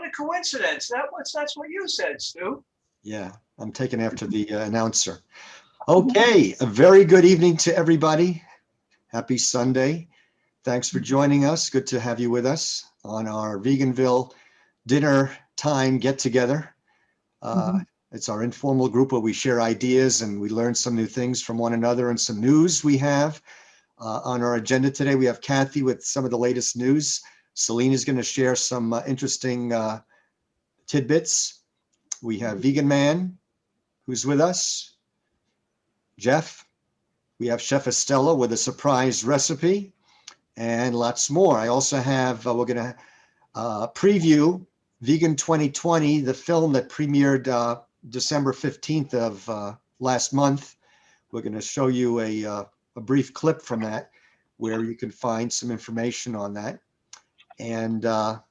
a coincidence. That's what you said, Stu. Yeah, I'm taken after the announcer. Okay, a very good evening to everybody. Happy Sunday. Thanks for joining us. Good to have you with us on our Veganville dinner time get together. It's our informal group where we share ideas and we learn some new things from one another and some news we have. On our agenda today, we have Kathy with some of the latest news. Celine is going to share some interesting tidbits. We have Vegan Man, who's with us. Jeff. We have Chef Estella with a surprise recipe and lots more. I also have, we're going to preview Vegan 2020, the film that premiered December 15th of last month. We're going to show you a brief clip from that where you can find some information on that. And how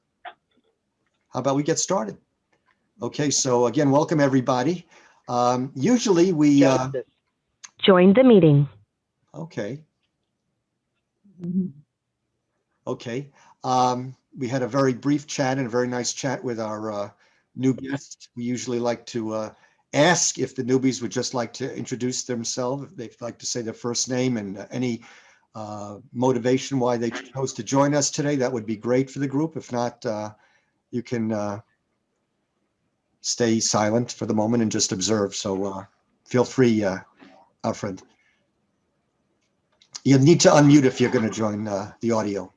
about we get started? Okay, so again, welcome everybody. Usually we... Join the meeting. Okay. Okay. We had a very brief chat and a very nice chat with our new guest. We usually like to ask if the newbies would just like to introduce themselves, if they'd like to say their first name and any motivation why they chose to join us today. That would be great for the group. If not, you can stay silent for the moment and just observe. So feel free, Alfred. You'll need to unmute if you're going to join the audio.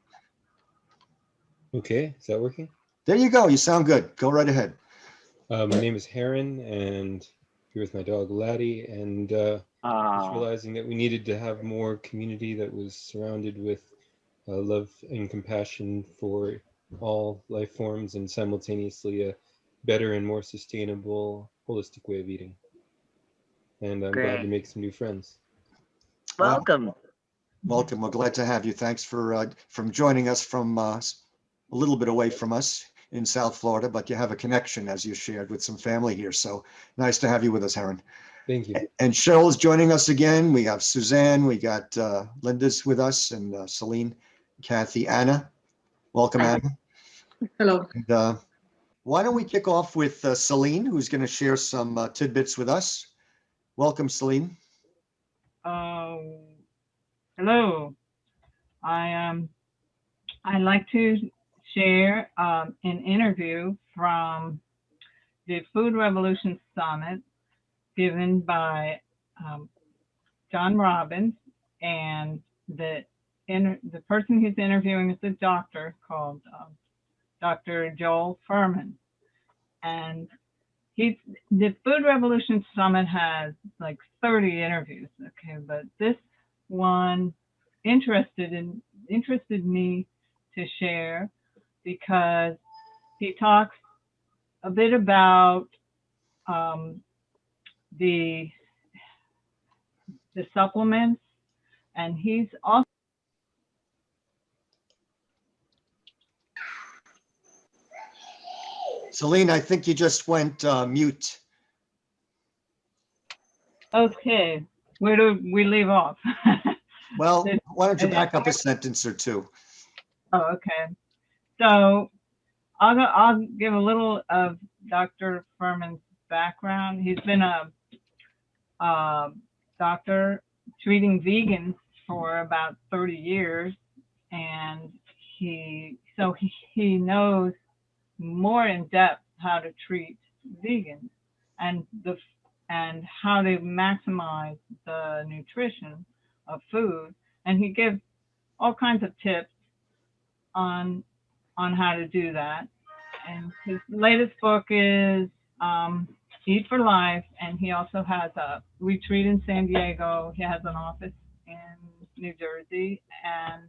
Okay, is that working? There you go. You sound good. Go right ahead. My name is Heron, and here with my dog Laddie, and just realizing that we needed to have more community that was surrounded with love and compassion for all life forms, and simultaneously a better and more sustainable, holistic way of eating. And I'm glad to make some new friends. Welcome. Welcome. We're glad to have you. Thanks for from joining us from a little bit away from us in South Florida, but you have a connection, as you shared, with some family here. So nice to have you with us, Heron. Thank you. And Cheryl is joining us again. We have Suzanne. We got Linda's with us, and Celine, Kathy, Anna. Welcome, Anna. Hello. And, why don't we kick off with Celine, who's going to share some tidbits with us. Welcome, Celine. Hello. I'd like to share an interview from the Food Revolution Summit given by John Robbins, and the person he's interviewing is a doctor called Dr. Joel Fuhrman. And the Food Revolution Summit has like 30 interviews, okay, but this one interested me to share because he talks a bit about the supplements, and he's also Celine, I think you just went mute. okay. Where do we leave off? Well, why don't you back up a sentence or two? Oh, okay. So I'll give a little of Dr. Fuhrman's background. He's been a doctor treating vegans for about 30 years, and he knows more in depth how to treat vegans and how to maximize the nutrition of food, and he gives all kinds of tips on how to do that. And his latest book is Eat for Life, and he also has a retreat in San Diego. He has an office in New Jersey, and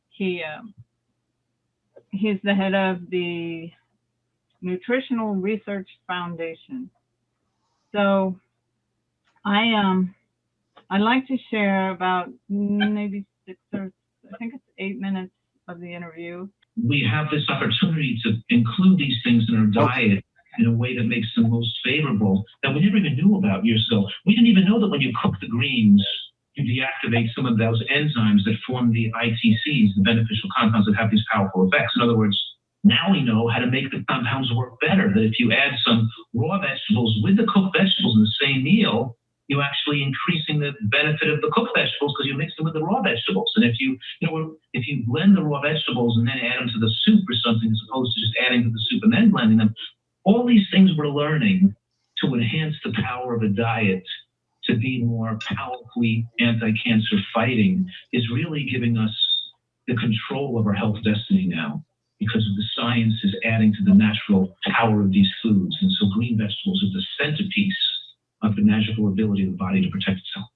he's the head of the Nutritional Research Foundation. So I'd like to share about maybe 8 minutes of the interview. We have this opportunity to include these things in our diet in a way that makes them most favorable that we never even knew about years ago. We didn't even know that when you cook the greens, you deactivate some of those enzymes that form the ITCs, the beneficial compounds that have these powerful effects. In other words, Now we know how to make the compounds work better, that if you add some raw vegetables with the cooked vegetables in the same meal, you're actually increasing the benefit of the cooked vegetables because you mix them with the raw vegetables. And if you blend the raw vegetables and then add them to the soup or something, as opposed to just adding to the soup and then blending them, all these things we're learning to enhance the power of a diet to be more powerfully anti-cancer fighting is really giving us the control of our health destiny now, because of the science is adding to the natural power of these foods. And so green vegetables are the centerpiece of the magical ability of the body to protect itself.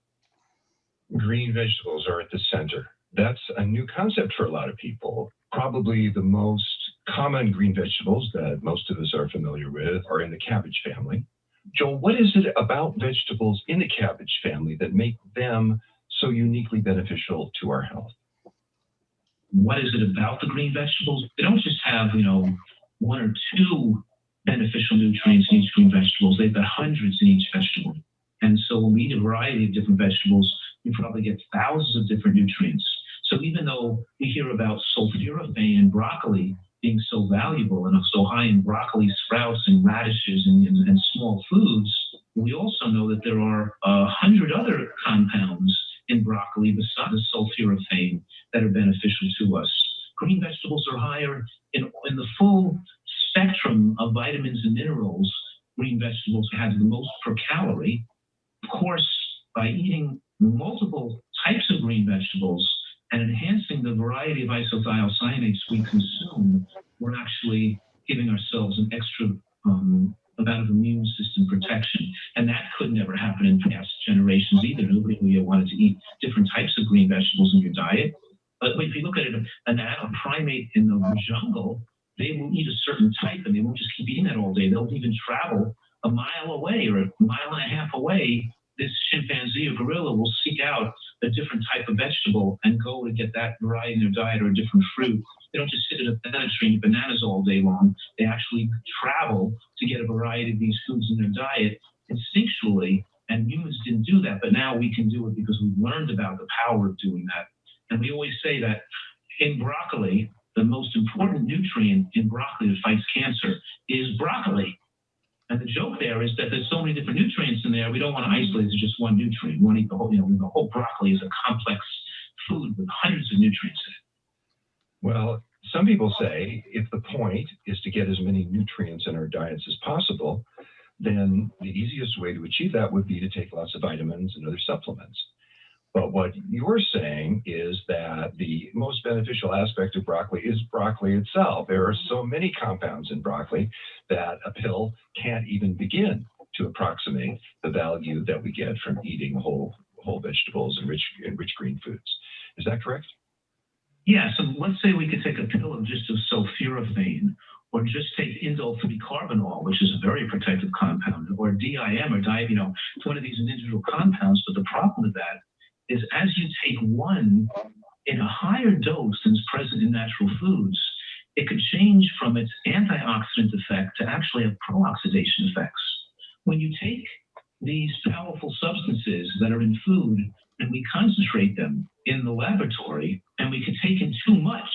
Green vegetables are at the center. That's a new concept for a lot of people. Probably the most common green vegetables that most of us are familiar with are in the cabbage family. Joel, what is it about vegetables in the cabbage family that make them so uniquely beneficial to our health? What is it about the green vegetables? They don't just have, one or two beneficial nutrients in each green vegetables. They've got hundreds in each vegetable. And so when we eat a variety of different vegetables, we probably get thousands of different nutrients. So even though we hear about sulforaphane in broccoli being so valuable and so high in broccoli, sprouts, and radishes and small foods, we also know that there are 100 other compounds in broccoli besides the sulforaphane that are beneficial to us. Green vegetables are higher in the full spectrum of vitamins and minerals. Green vegetables have the most per calorie. Of course, by eating multiple types of green vegetables and enhancing the variety of isothiocyanates we consume, we're actually giving ourselves an extra amount of immune system protection. And that could never happen in past generations either. Nobody really wanted to eat different types of green vegetables in your diet. But if you look at it, a primate in the jungle, they will eat a certain type and they won't just keep eating that all day. They'll even travel a mile away or a mile and a half away. This chimpanzee or gorilla will seek out a different type of vegetable and go to get that variety in their diet or a different fruit. They don't just sit at a banana tree and eat bananas all day long. They actually travel to get a variety of these foods in their diet instinctually. And humans didn't do that, but now we can do it because we've learned about the power of doing that. And we always say that in broccoli, the most important nutrient in broccoli that fights cancer is broccoli. And the joke there is that there's so many different nutrients in there, we don't want to isolate it to just one nutrient. We want to eat the whole, the whole broccoli is a complex food with hundreds of nutrients in it. Well, some people say if the point is to get as many nutrients in our diets as possible, then the easiest way to achieve that would be to take lots of vitamins and other supplements. But what you're saying is that the most beneficial aspect of broccoli is broccoli itself. There are so many compounds in broccoli that a pill can't even begin to approximate the value that we get from eating whole vegetables and rich green foods. Is that correct? Yeah, so let's say we could take a pill of just of sulforaphane, or just take indole-3-carbinol, which is a very protective compound, or DIM, or it's one of these individual compounds. But the problem with that is as you take one in a higher dose than is present in natural foods, it could change from its antioxidant effect to actually have pro-oxidation effects. When you take these powerful substances that are in food and we concentrate them in the laboratory and we can take in too much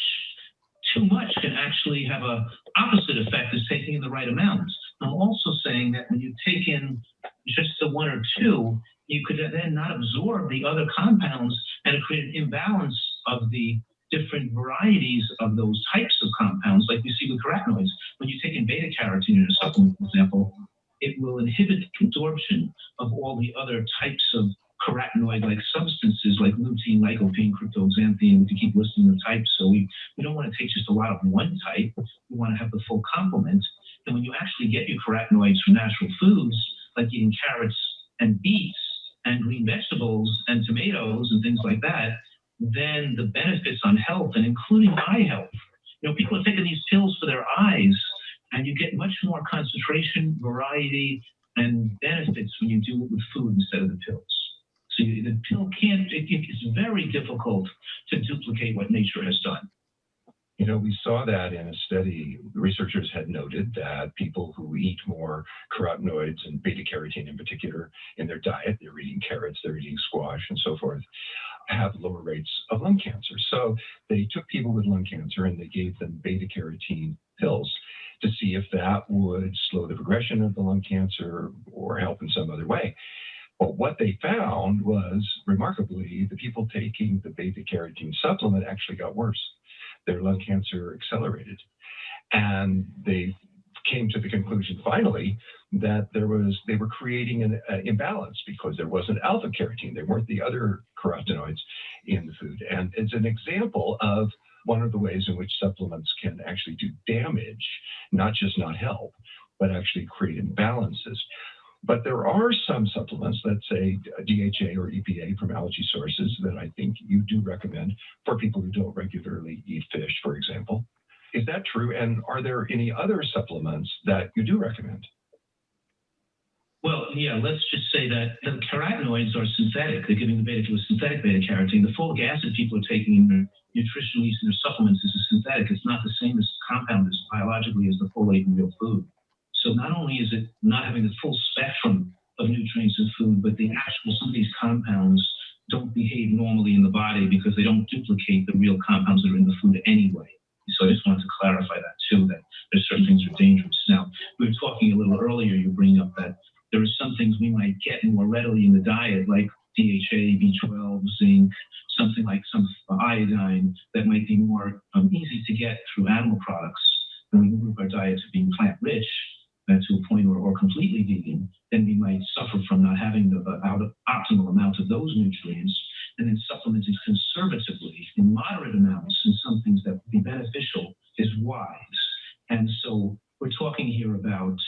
can actually have a opposite effect as taking in the right amount. I'm also saying that when you take in just the one or two, you could then not absorb the other compounds and it create an imbalance of the different varieties of those types of compounds, like we see with carotenoids. When you take in beta-carotene in a supplement, for example, it will inhibit the absorption of all the other types of carotenoid-like substances like lutein, lycopene, cryptoxanthine. We can keep listing the types. So we don't want to take just a lot of one type. We want to have the full complement. And when you actually get your carotenoids from natural foods, like eating carrots and beets and green vegetables and tomatoes and things like that, then the benefits on health, and including eye health. People are taking these pills for their eyes, and you get much more concentration, variety, and benefits when you do it with food instead of the pills. So the pill it's very difficult to duplicate what nature has done. We saw that in a study. Researchers had noted that people who eat more carotenoids and beta-carotene in particular in their diet, they're eating carrots, they're eating squash and so forth, have lower rates of lung cancer. So they took people with lung cancer and they gave them beta carotene pills to see if that would slow the progression of the lung cancer or help in some other way. But what they found was, remarkably, the people taking the beta carotene supplement actually got worse. Their lung cancer accelerated. And they came to the conclusion finally that they were creating an imbalance because there wasn't alpha carotene. There weren't the other carotenoids in the food. And it's an example of one of the ways in which supplements can actually do damage, not just not help, but actually create imbalances. But there are some supplements, let's say DHA or EPA from algae sources, that I think you do recommend for people who don't regularly eat fish, for example. Is that true? And are there any other supplements that you do recommend? Well, yeah, let's just say that the carotenoids are synthetic. They're giving the beta to a synthetic beta carotene. The folic acid people are taking in their nutritional use in their supplements is a synthetic. It's not the same as compound as biologically as the folate in real food. So not only is it not having the full spectrum of nutrients in food, but some of these compounds don't behave normally in the body because they don't duplicate the real compounds that are in the food anyway. So I just wanted to clarify that too, that there's certain things that are dangerous. Now, we were talking a little earlier, you bring up that there are some things we might get more readily in the diet, like DHA, B12, zinc, something like some iodine that might be more easy to get through animal products. When we move our diet to being plant-rich, to a point or completely vegan, then we might suffer from not having the optimal amount of those nutrients, and then supplementing conservatively in moderate amounts in some things that would be beneficial is wise. And so we're talking here about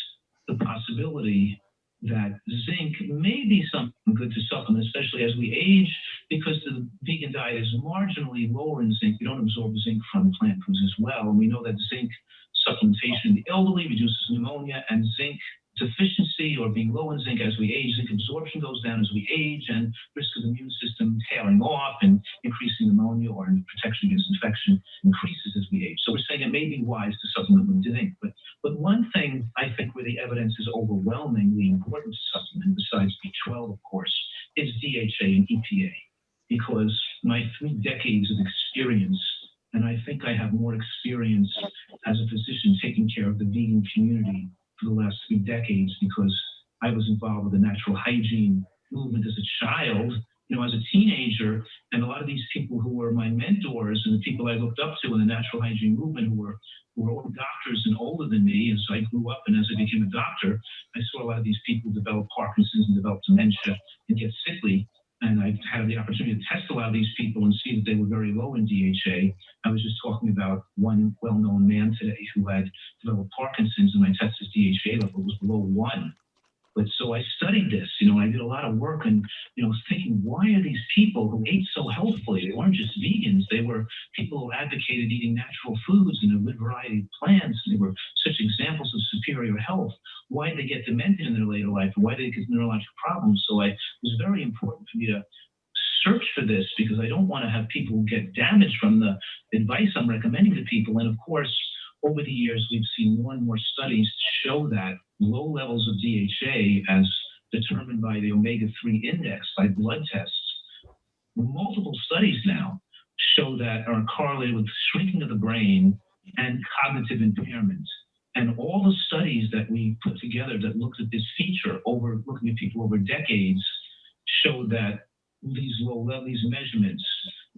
the possibility that zinc may be something good to supplement, especially as we age, because the vegan diet is marginally lower in zinc. We don't absorb zinc from plant foods as well. And we know that zinc supplementation in the elderly reduces pneumonia, and zinc deficiency or being low in zinc as we age, zinc absorption goes down as we age, and risk of the immune system tailing off and increasing pneumonia or protection against infection increases as we age. So we're saying it may be wise to supplement with zinc. But one thing I think where the evidence is overwhelmingly important to supplement, besides B12, of course, is DHA and EPA, because my 3 decades of experience, and I think I have more experience as a physician taking care of the vegan community for the last 3 decades, because I was involved with the natural hygiene movement as a child, as a teenager, and a lot of these people who were my mentors and the people I looked up to in the natural hygiene movement who were all doctors and older than me. And so I grew up, and as I became a doctor, I saw a lot of these people develop Parkinson's and develop dementia and get sickly. And I had the opportunity to test a lot of these people and see that they were very low in DHA. I was just talking about one well-known man today who had developed Parkinson's, and I tested his DHA level was below 1. But so I studied this, I did a lot of work and, thinking, why are these people who ate so healthfully? They weren't just vegans. They were people who advocated eating natural foods and a good variety of plants. And they were such examples of superior health. Why did they get demented in their later life? And why did they get neurological problems? So it was very important for me to search for this, because I don't want to have people get damaged from the advice I'm recommending to people. And of course, over the years, we've seen more and more studies show that low levels of DHA, as determined by the omega-3 index by blood tests, multiple studies now show that are correlated with shrinking of the brain and cognitive impairment. And all the studies that we put together that looked at this feature looking at people over decades show that these measurements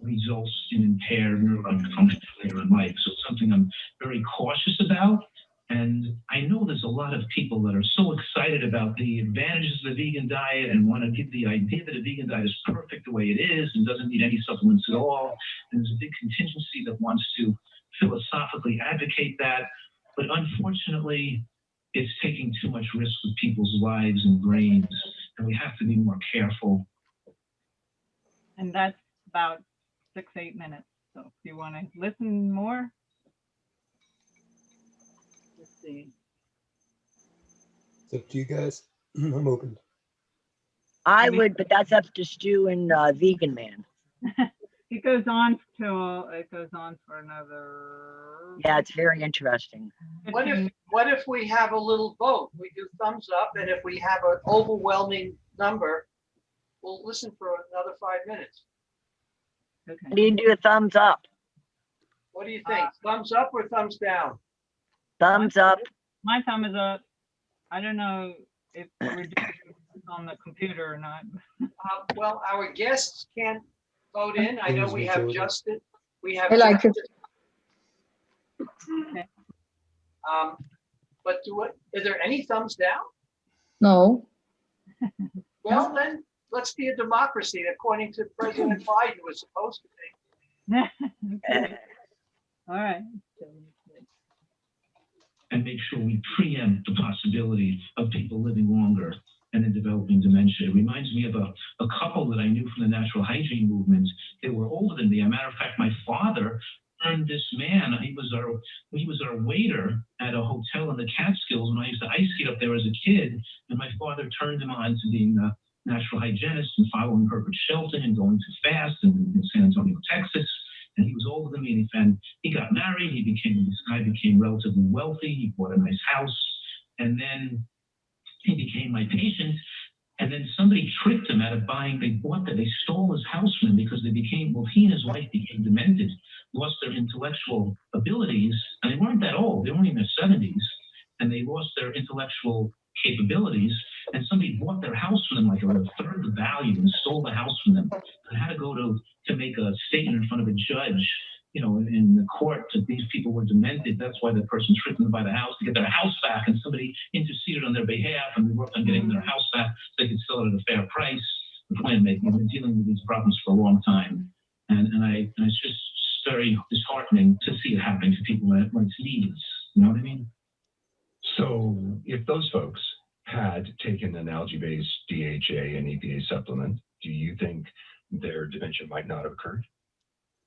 results in impaired neurological function later in life. So it's something I'm very cautious about. And I know there's a lot of people that are so excited about the advantages of the vegan diet and want to give the idea that a vegan diet is perfect the way it is and doesn't need any supplements at all. And there's a big contingency that wants to philosophically advocate that. But unfortunately, it's taking too much risk with people's lives and brains, and we have to be more careful. And that's about 6-8 minutes. So if you want to listen more, let's see. It's up to you guys. I'm open. I would, but that's up to Stu and Vegan Man. It goes on for another. Yeah, it's very interesting. What if we have a little vote? We do thumbs up, and if we have an overwhelming number, we'll listen for another 5 minutes. I Okay. need to do a thumbs up. What do you think? Thumbs up or thumbs down? Thumbs up. My thumb is up. I don't know if we're doing this on the computer or not. Well, our guests can't vote in. I know we have Justin. We have I like it. Justin. But is there any thumbs down? No. Well, then let's be a democracy according to President Biden was supposed to be. Okay. All right. And make sure we preempt the possibility of people living longer and then developing dementia. It reminds me of a couple that I knew from the natural hygiene movement. They were older than me. As a matter of fact, my father turned this man. He was our waiter at a hotel in the Catskills when I used to ice skate up there as a kid. And my father turned him on to being a natural hygienist and following Herbert Shelton and going to fast in San Antonio, Texas. And he was older than me, and he got married. This guy became relatively wealthy. He bought a nice house, and then he became my patient. And then somebody tricked him out of buying. They stole his house from him because he and his wife became demented, lost their intellectual abilities, and they weren't that old. They were only in their 70s, and they lost their intellectual capabilities. And somebody bought their house from them, like a third the value, and stole the house from them. And had to go to make a statement in front of a judge, in the court, that these people were demented. That's why the person tricked them to buy the house to get their house back, and somebody interceded on their behalf, and we worked on getting their house back so they could sell it at a fair price. The plan making. I've been dealing with these problems for a long time, and it's just very disheartening to see it happening to people when it's needed. You know what I mean? So if those folks had taken an algae-based DHA and EPA supplement, do you think their dementia might not have occurred?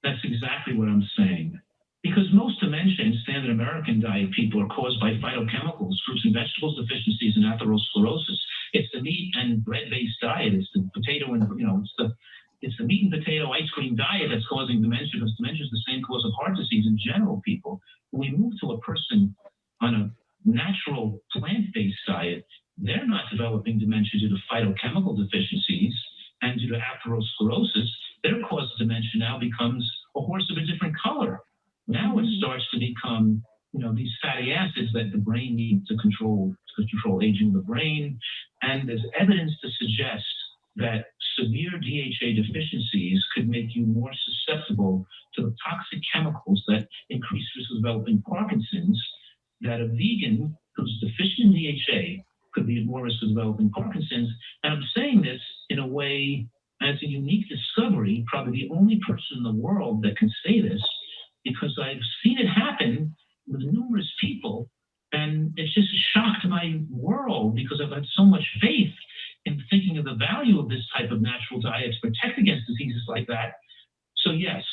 That's exactly what I'm saying. Because most dementia in standard American diet people are caused by phytochemicals, fruits and vegetables deficiencies, and atherosclerosis. It's the meat and bread-based diet. It's the potato and it's the meat and potato ice cream diet that's causing dementia, because dementia is the same cause of heart disease in general. People, when we move to a person on a natural plant-based diet, they're not developing dementia due to phytochemical deficiencies and due to atherosclerosis. Their cause of dementia now becomes a horse of a different color. Now it starts to become, these fatty acids that the brain needs to control aging of the brain. And there's evidence to suggest that severe DHA deficiencies could make you more susceptible to the toxic chemicals that increase risk of developing Parkinson's, that a vegan who's deficient in DHA could be at more risk of developing Parkinson's. And I'm saying this in a way, as a unique discovery, probably the only person in the world that can say this, because I've seen it happen with numerous people, and it's just shocked my world because I've had so much faith in thinking of the value of this type of natural diet to protect against diseases like that. So yes,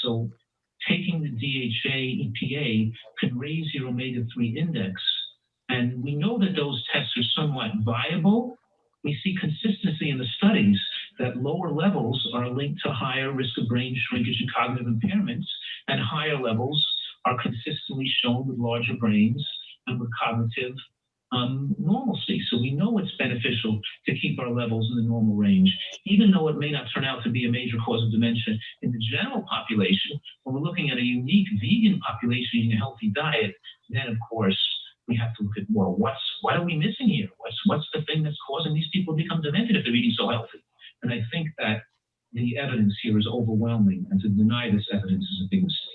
taking the DHA, EPA can raise your omega-3 index, and we know that those tests are somewhat viable. We see consistency in the studies that lower levels are linked to higher risk of brain shrinkage and cognitive impairments, and higher levels are consistently shown with larger brains and with cognitive normalcy. So we know it's beneficial to keep our levels in the normal range, even though it may not turn out to be a major cause of dementia in the general population. When we're looking at a unique vegan population eating a healthy diet, then of course we have to look at, well, what are we missing here? What's the thing that's causing these people to become demented if they're eating so healthy? And I think that the evidence here is overwhelming, and to deny this evidence is a big mistake.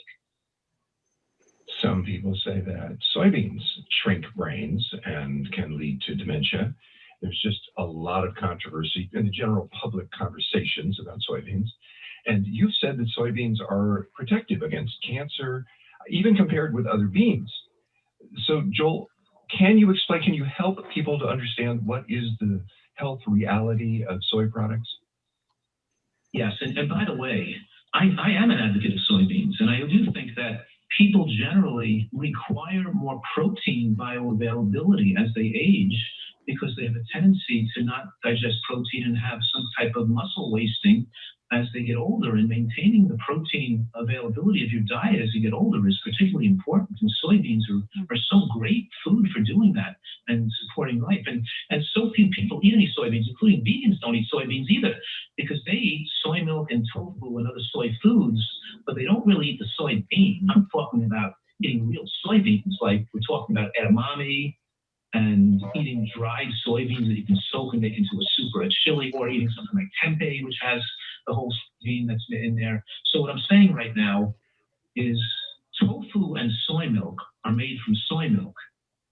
Some people say that soybeans shrink brains and can lead to dementia. There's just a lot of controversy in the general public conversations about soybeans. And you've said that soybeans are protective against cancer, even compared with other beans. So Joel, can you help people to understand what is the health reality of soy products? Yes, and by the way, I am an advocate of soybeans, and I do think that people generally require more protein bioavailability as they age, because they have a tendency to not digest protein and have some type of muscle wasting as they get older. And maintaining the protein availability of your diet as you get older is particularly important. And soybeans are so great food for doing that and supporting life. And so few people eat any soybeans, including vegans don't eat soybeans either, because they eat soy milk and tofu and other soy foods and eating dried soybeans that you can soak and make into a soup or a chili, or eating something like tempeh, which has the whole bean that's in there. So what I'm saying right now is tofu and soy milk are made from soy milk.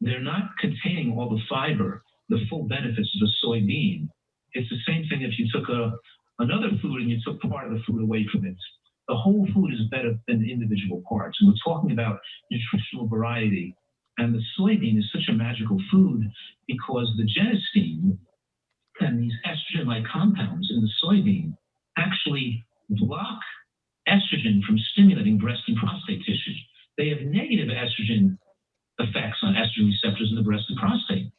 They're not containing all the fiber, the full benefits of a soybean. It's the same thing if you took another food and you took part of the food away from it. The whole food is better than the individual parts. And we're talking about nutritional variety. And the soybean is such a magical food because the genistein and these estrogen-like compounds in the soybean actually block estrogen from stimulating breast and prostate tissue. They have negative estrogen effects on estrogen receptors in the breast and prostate.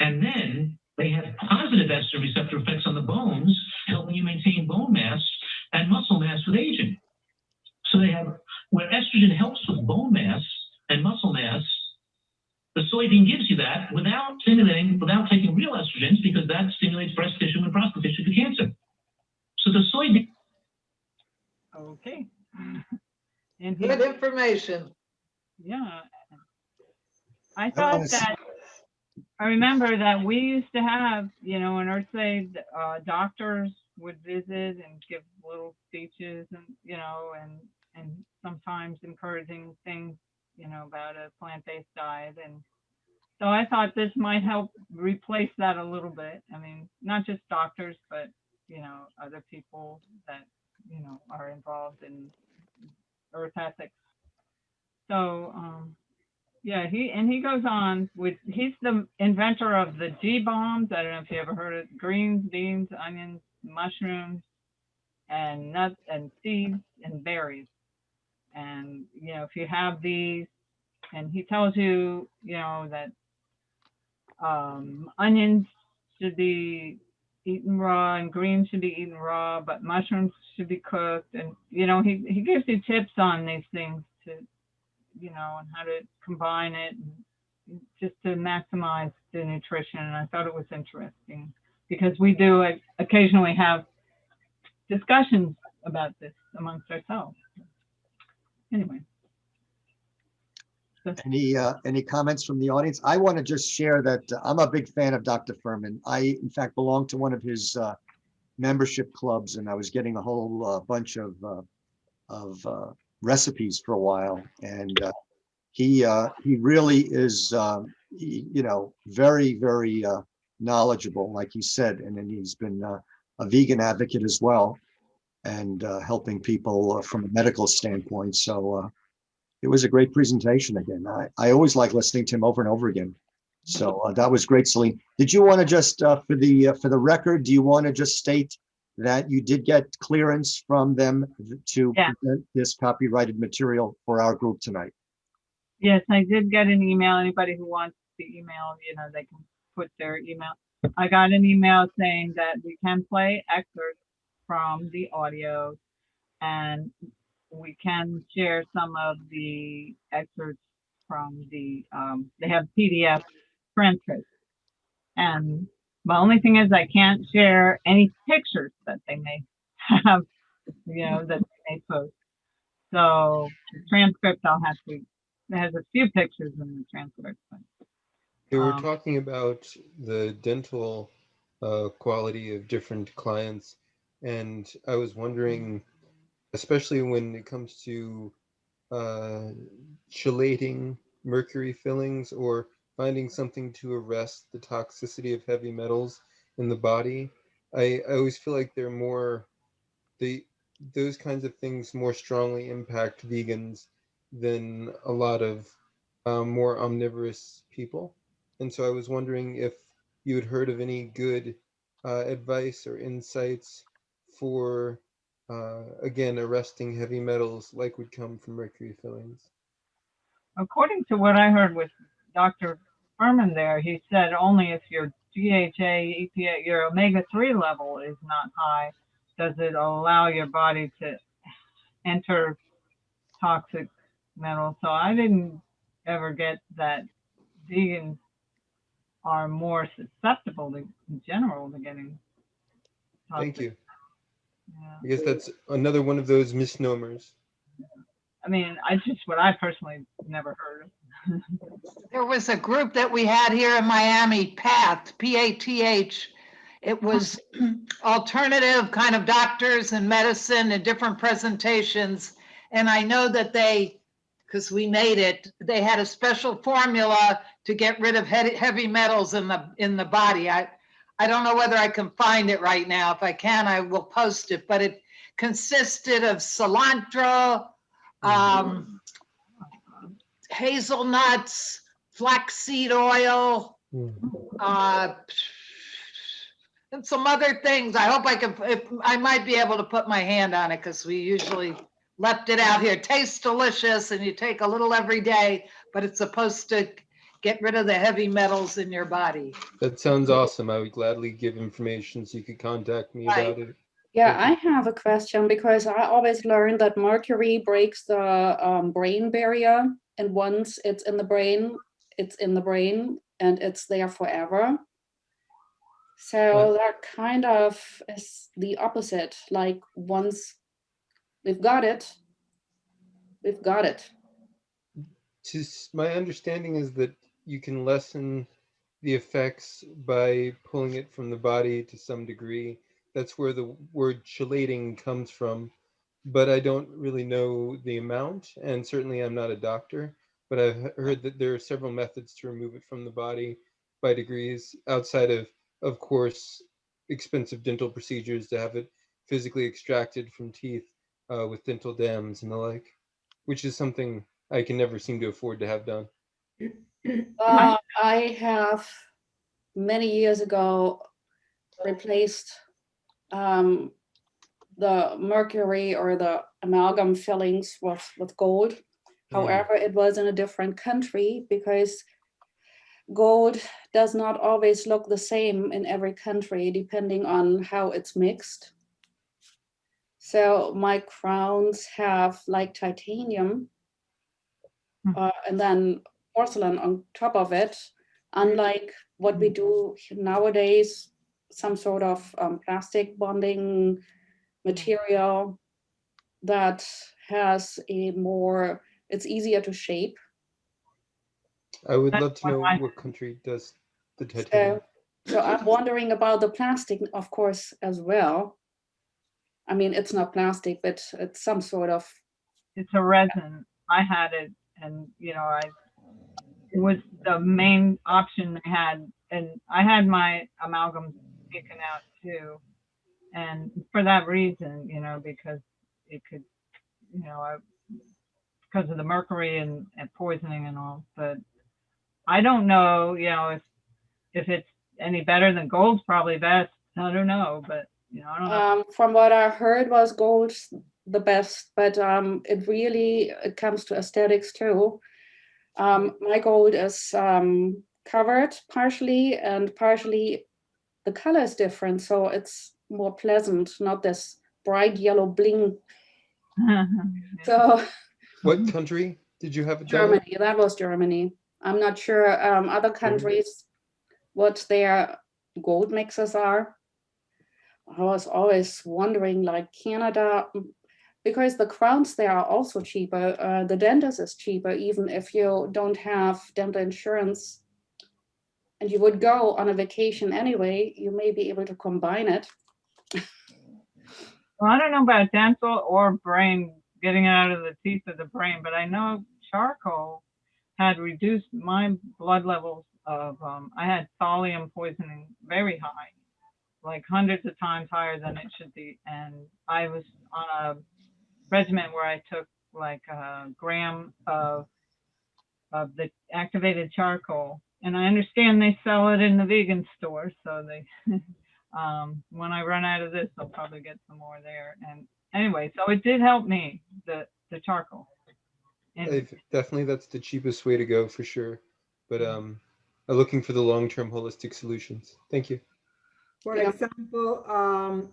And then they have positive estrogen receptor effects on the bones, helping you maintain bone mass and muscle mass with aging. So they have, where estrogen helps with bone mass and muscle mass, the soybean gives you that without stimulating, without taking real estrogens, because that stimulates breast tissue and prostate tissue for cancer. So the soybean. Okay. And Good information. yeah, I thought that, I remember that we used to have, in EarthSave, doctors would visit and give little speeches and, and sometimes encouraging things, about a plant-based diet. And so I thought this might help replace that a little bit. I mean, not just doctors, but, other people that, are involved in earth ethics. So, yeah, he goes on with, he's the inventor of the G-bombs. I don't know if you ever heard of greens, beans, onions, mushrooms, and nuts and seeds and berries. And, if you have these, and he tells you, that onions should be eaten raw and greens should be eaten raw, but mushrooms should be cooked. And, he gives you tips on these things to, and how to combine it and just to maximize the nutrition. And I thought it was interesting because we do occasionally have discussions about this amongst ourselves. Anyway. Any comments from the audience? I want to just share that I'm a big fan of Dr. Furman. I, in fact, belong to one of his membership clubs, and I was getting a whole bunch of recipes for a while. And he really is, very, very knowledgeable, like he said. And then he's been a vegan advocate as well, and helping people from a medical standpoint. So it was a great presentation again. I always like listening to him over and over again. So that was great, Celine. Did you want to just, for the record, do you want to just state that you did get clearance from them to present this copyrighted material for our group tonight? Yes, I did get an email. Anybody who wants the email, they can put their email. I got an email saying that we can play excerpts from the audio, and we can share some of the excerpts from the, they have PDF transcripts. And the only thing is I can't share any pictures that they may have, that they may post. So the transcript, I'll have to, it has a few pictures in the transcript. But, they were talking about the dental quality of different clients. And I was wondering, especially when it comes to chelating mercury fillings or finding something to arrest the toxicity of heavy metals in the body, I always feel like they're more, those kinds of things more strongly impact vegans than a lot of more omnivorous people. And so I was wondering if you had heard of any good advice or insights for, again, arresting heavy metals like would come from mercury fillings. According to what I heard with Dr. Furman there, he said only if your DHA, EPA, your omega-3 level is not high, does it allow your body to enter toxic metals. So I didn't ever get that vegans are more susceptible to, in general, to getting toxic. Thank you. Yeah. I guess that's another one of those misnomers. I mean, what I personally never heard of. There was a group that we had here in Miami, PATH, P-A-T-H. It was alternative kind of doctors and medicine and different presentations. And I know that they, because we made it, they had a special formula to get rid of heavy metals in the body. I don't know whether I can find it right now. If I can, I will post it. But it consisted of cilantro, hazelnuts, flaxseed oil, and some other things. I hope I can, I might be able to put my hand on it because we usually left it out here. Tastes delicious and you take a little every day, but it's supposed to get rid of the heavy metals in your body. That sounds awesome. I would gladly give information so you could contact me about it. Yeah, I have a question because I always learned that mercury breaks the brain barrier, and once it's in the brain, and it's there forever. So that kind of is the opposite. Like once we've got it, we've got it. My understanding is that you can lessen the effects by pulling it from the body to some degree. That's where the word chelating comes from, but I don't really know the amount, and certainly I'm not a doctor, but I've heard that there are several methods to remove it from the body by degrees, outside of course, expensive dental procedures to have it physically extracted from teeth with dental dams and the like, which is something I can never seem to afford to have done. I have many years ago replaced the mercury or the amalgam fillings with gold. However, it was in a different country because gold does not always look the same in every country depending on how it's mixed. So my crowns have like titanium and then porcelain on top of it, unlike what we do nowadays, some sort of plastic bonding material that has a more, it's easier to shape. I would love to know what country does the titanium. So I'm wondering about the plastic, of course, as well. I mean, it's not plastic, but it's some sort of. It's a resin. I had it, and it was the main option I had, and I had my amalgam taken out too, and for that reason, because it could, because of the mercury and poisoning and all. But I don't know, if it's any better than gold's probably best. I don't know, but I don't know. From what I heard was gold's the best, but it comes to aesthetics too. My gold is covered partially, and partially the color is different, so it's more pleasant, not this bright yellow bling. So what country did you have it done? Germany. That was Germany. I'm not sure other countries what their gold mixes are. I was always wondering, like Canada, because the crowns there are also cheaper. The dentist is cheaper, even if you don't have dental insurance and you would go on a vacation anyway, you may be able to combine it. Well, I don't know about dental or brain, getting it out of the teeth of the brain, but I know charcoal had reduced my blood levels of, I had thallium poisoning very high, like hundreds of times higher than it should be. And I was on a regimen where I took like a gram of the activated charcoal. And I understand they sell it in the vegan store. So they, when I run out of this, I'll probably get some more there. And anyway, so it did help me, the charcoal. Definitely, that's the cheapest way to go for sure. But I'm looking for the long-term holistic solutions. Thank you. For example,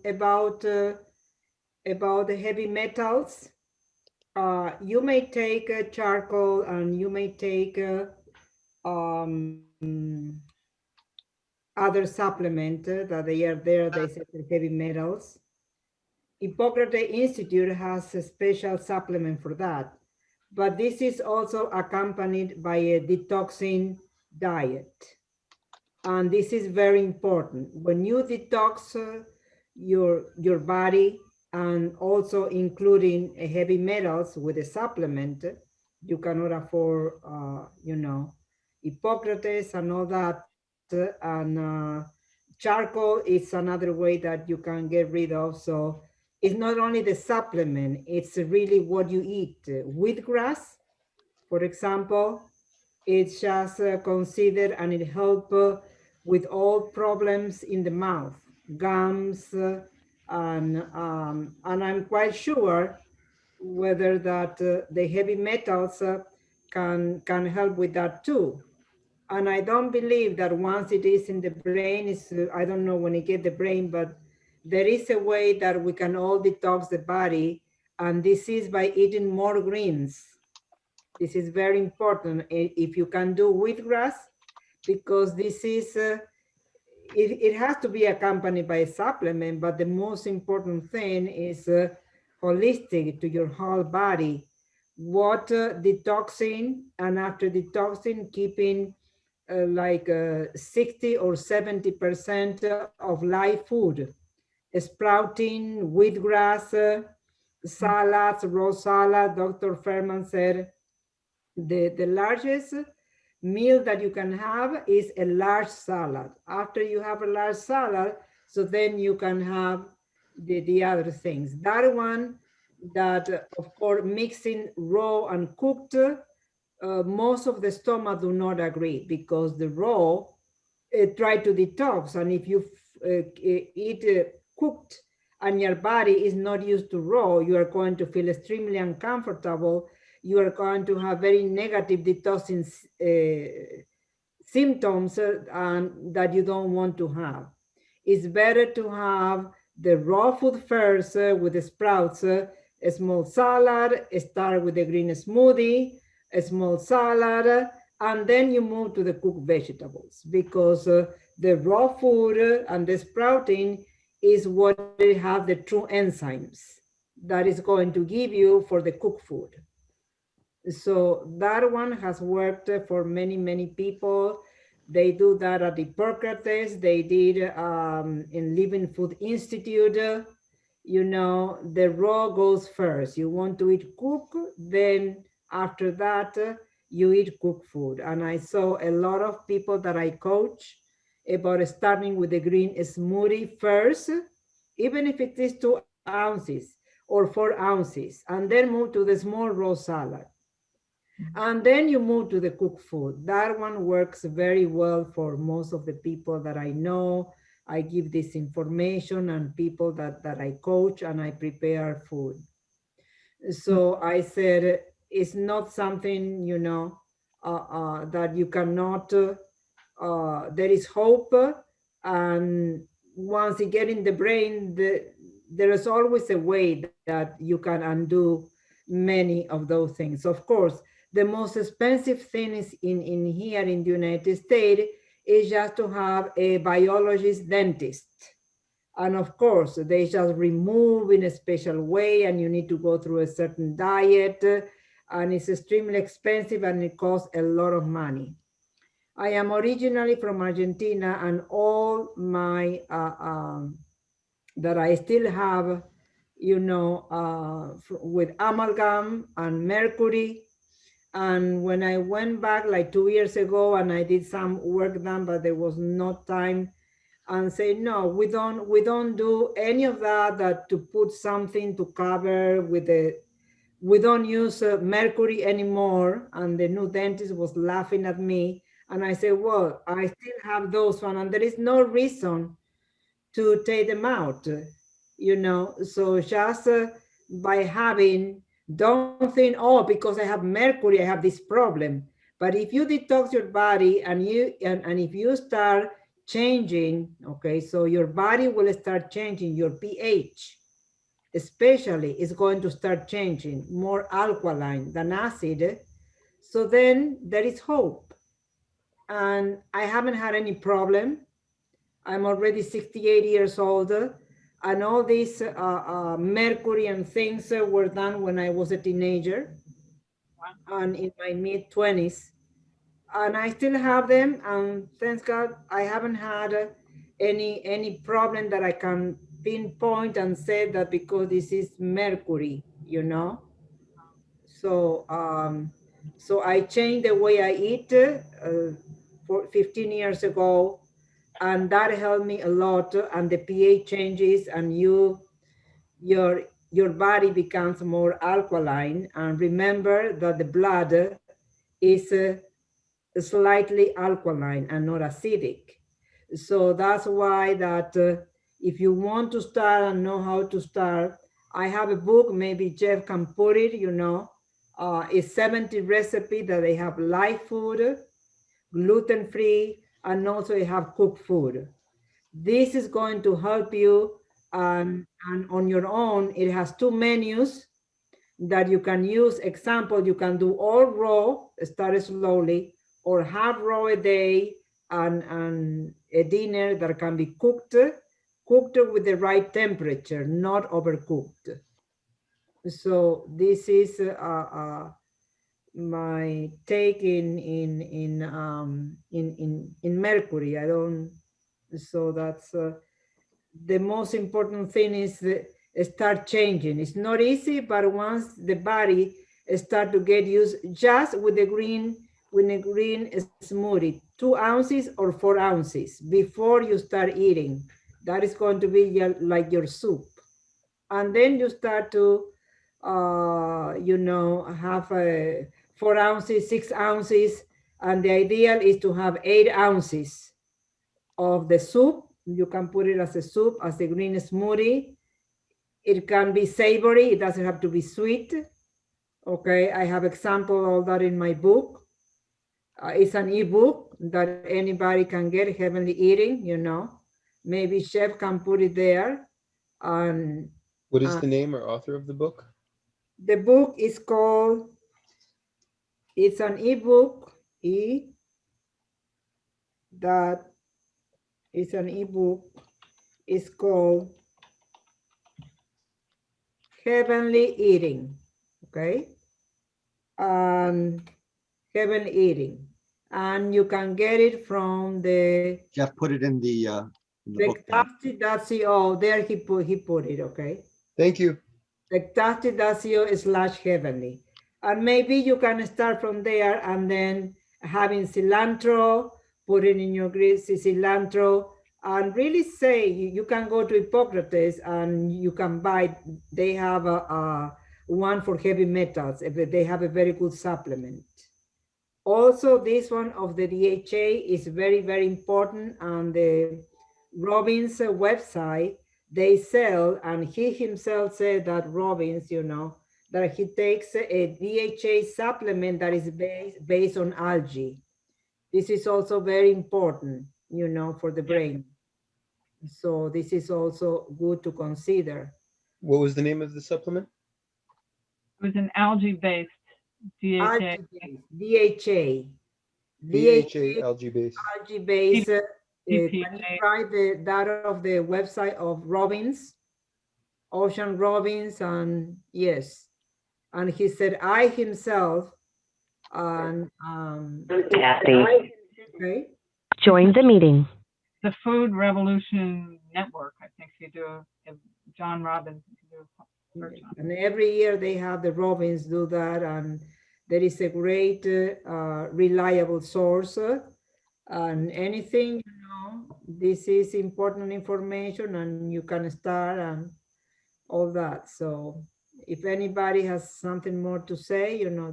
about the heavy metals, you may take charcoal and you may take other supplement that they are there. They say heavy metals. Hippocrates Institute has a special supplement for that. but this is also accompanied by a detoxing diet. And this is very important. When you detox your body, and also including heavy metals with a supplement, you cannot afford, Hippocrates and all that. And charcoal is another way that you can get rid of. So it's not only the supplement, it's really what you eat. Wheatgrass, for example, it's just considered, and it helps with all problems in the mouth, gums, and I'm quite sure whether that the heavy metals can help with that too. And I don't believe that once it is in the brain, I don't know when it get the brain, but there is a way that we can all detox the body, and this is by eating more greens. This is very important if you can do wheatgrass, because this is, it has to be accompanied by a supplement, but the most important thing is holistic to your whole body. Water detoxing, and after detoxing, keeping like 60 or 70% of live food, sprouting, wheatgrass, salads, raw salad. Dr. Furman said the largest meal that you can have is a large salad. After you have a large salad, so then you can have the other things. That one, that of course mixing raw and cooked, most of the stomach do not agree, because the raw try to detox, and if you eat cooked and your body is not used to raw, you are going to feel extremely uncomfortable. You are going to have very negative detoxing symptoms and that you don't want to have. It's better to have the raw food first with the sprouts, a small salad, start with a green smoothie, a small salad, and then you move to the cooked vegetables, because the raw food and the sprouting is what they have the true enzymes that is going to give you for the cooked food. So that one has worked for many, many people. They do that at Hippocrates. They did in Living Food Institute. The raw goes first. You want to eat cooked, then after that, you eat cooked food. And I saw a lot of people that I coach about starting with the green smoothie first, even if it is 2 ounces or 4 ounces, and then move to the small raw salad. And then you move to the cooked food. That one works very well for most of the people that I know. I give this information, and people that I coach, and I prepare food. So I said, it's not something, that you cannot, there is hope. And once you get in the brain, there is always a way that you can undo many of those things. Of course, the most expensive thing is in here in the United States is just to have a biologist dentist. And of course, they just remove in a special way, and you need to go through a certain diet, and it's extremely expensive, and it costs a lot of money. I am originally from Argentina, and all my, that I still have, with amalgam and mercury. And when I went back like 2 years ago, and I did some work done, but there was no time, and say, no, we don't do any of that to put something to cover with we don't use mercury anymore. And the new dentist was laughing at me. And I said, well, I still have those one, and there is no reason to take them out, So just by having, don't think, oh, because I have mercury, I have this problem. But if you detox your body, and if you start changing, okay, so your body will start changing, your pH especially is going to start changing, more alkaline than acid. So then there is hope. And I haven't had any problem. I'm already 68 years old, and all these mercury and things were done when I was a teenager. and in my mid-20s. And I still have them, and thanks God, I haven't had any problem that I can pinpoint and say that because this is mercury, you know. So so I changed the way I eat for 15 years ago, and that helped me a lot. And the pH changes, and your body becomes more alkaline. And remember that the blood is slightly alkaline and not acidic. So that's why that if you want to start and know how to start, I have a book, maybe Jeff can put it, you know, it's 70 recipe that they have live food, gluten-free, and also they have cooked food. This is going to help you, and on your own, it has 2 menus that you can use. Example, you can do all raw, start slowly, or half raw a day, and a dinner that can be cooked with the right temperature, not overcooked. So this is my take in mercury. I don't. So that's the most important thing is start changing. It's not easy, but once the body start to get used, just with a green smoothie, 2 ounces or 4 ounces before you start eating. That is going to be like your soup. And then you start to, you know, have 4 ounces, 6 ounces, and the ideal is to have 8 ounces of the soup. You can put it as a soup, as a green smoothie. It can be savory, it doesn't have to be sweet. Okay, I have example of that in my book. It's an ebook that anybody can get, Heavenly Eating, you know. Maybe Chef can put it there. And what is the name or author of the book? The book is called, it's an ebook, it's an ebook. It's called Heavenly Eating, okay? Heavenly Eating. And you can get it from the Jeff put it in the book. Lectastic.co. There he put it, okay? Thank you. Lectastic.co/heavenly. And maybe you can start from there, and then having cilantro, put it in your grease, cilantro, and really say, you can go to Hippocrates and you can buy, they have a one for heavy metals. They have a very good supplement. Also, this one of the DHA is very, very important. On the Robbins website, they sell, and he himself said that Robbins, you know, that he takes a DHA supplement that is based on algae. This is also very important, you know, for the brain. So this is also good to consider. What was the name of the supplement? It was an algae-based DHA. DHA. DHA algae-based. Algae-based. Can you try that of the website of Robbins, Ocean Robbins, and yes, and he said I himself and Kathy. Okay. Join the meeting. The Food Revolution Network, I think you do. John Robbins. And every year they have the Robbins do that, and there is a great reliable source. And anything, you know, this is important information, and you can start and all that. So if anybody has something more to say, you know,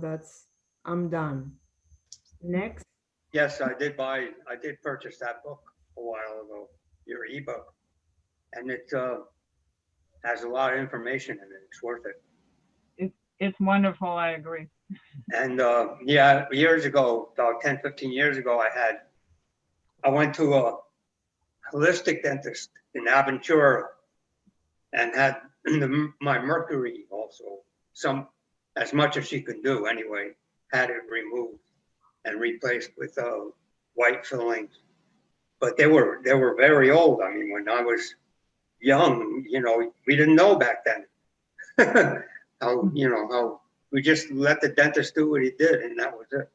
I'm done. Next. Yes, I did purchase that book a while ago, your ebook, and it has a lot of information in it. It's worth it. It's wonderful, I agree. And yeah, years ago, about 10, 15 years ago, I went to a holistic dentist in Aventura and had my mercury also, as much as she could do anyway, had it removed and replaced with white fillings. But they were very old. I mean, when I was young, you know, we didn't know back then how we just let the dentist do what he did, and that was it.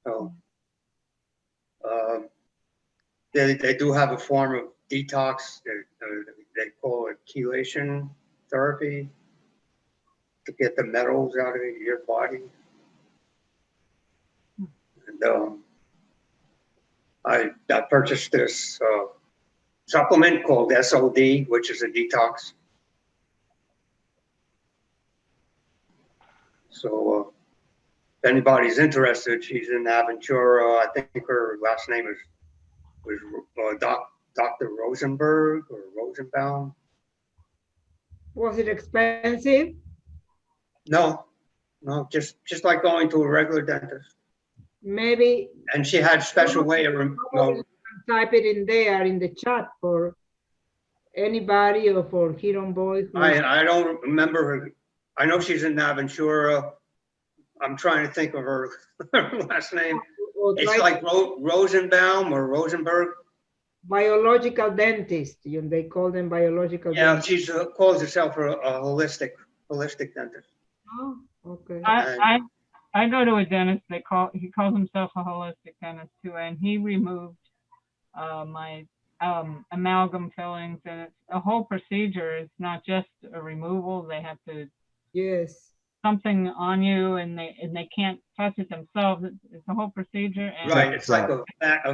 So they do have a form of detox. They call it chelation therapy to get the metals out of your body. And I purchased this supplement called SOD, which is a detox. So if anybody's interested, she's in Aventura. I think her last name was Dr. Rosenberg or Rosenbaum. Was it expensive? No, just like going to a regular dentist. Maybe. And she had special way of type it in there in the chat for anybody or for Huron Boy. I don't remember her. I know she's in Aventura. I'm trying to think of her last name. It's like Rosenbaum or Rosenberg. Biological dentist. They call them biological dentist. Yeah, she calls herself a holistic dentist. Oh, okay. I go to a dentist. He calls himself a holistic dentist too, and he removed my amalgam fillings, and it's a whole procedure. It's not just a removal. They have to something on you, and they can't touch it themselves. It's a whole procedure. And right, it's like a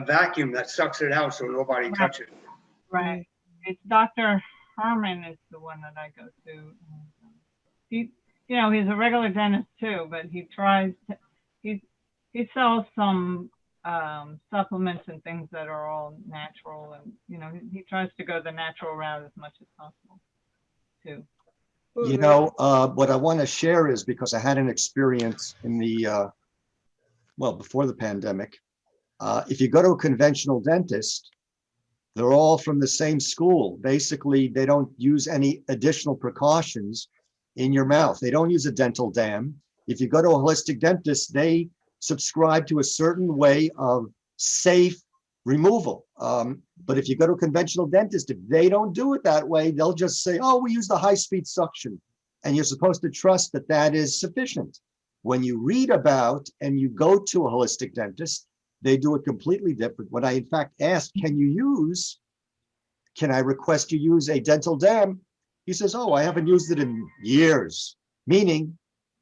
vacuum that sucks it out so nobody touches it. Right. It's Dr. Herman is the one that I go to. He, he's a regular dentist too, but he sells some supplements and things that are all natural, and he tries to go the natural route as much as possible too. What I want to share is, because I had an experience in the before the pandemic. If you go to a conventional dentist, they're all from the same school. Basically, they don't use any additional precautions in your mouth. They don't use a dental dam. If you go to a holistic dentist, they subscribe to a certain way of safe removal. But if you go to a conventional dentist, if they don't do it that way, they'll just say, oh, we use the high-speed suction. And you're supposed to trust that that is sufficient. When you read about and you go to a holistic dentist, they do it completely different. When I, in fact, asked, can I request you use a dental dam? He says, oh, I haven't used it in years, meaning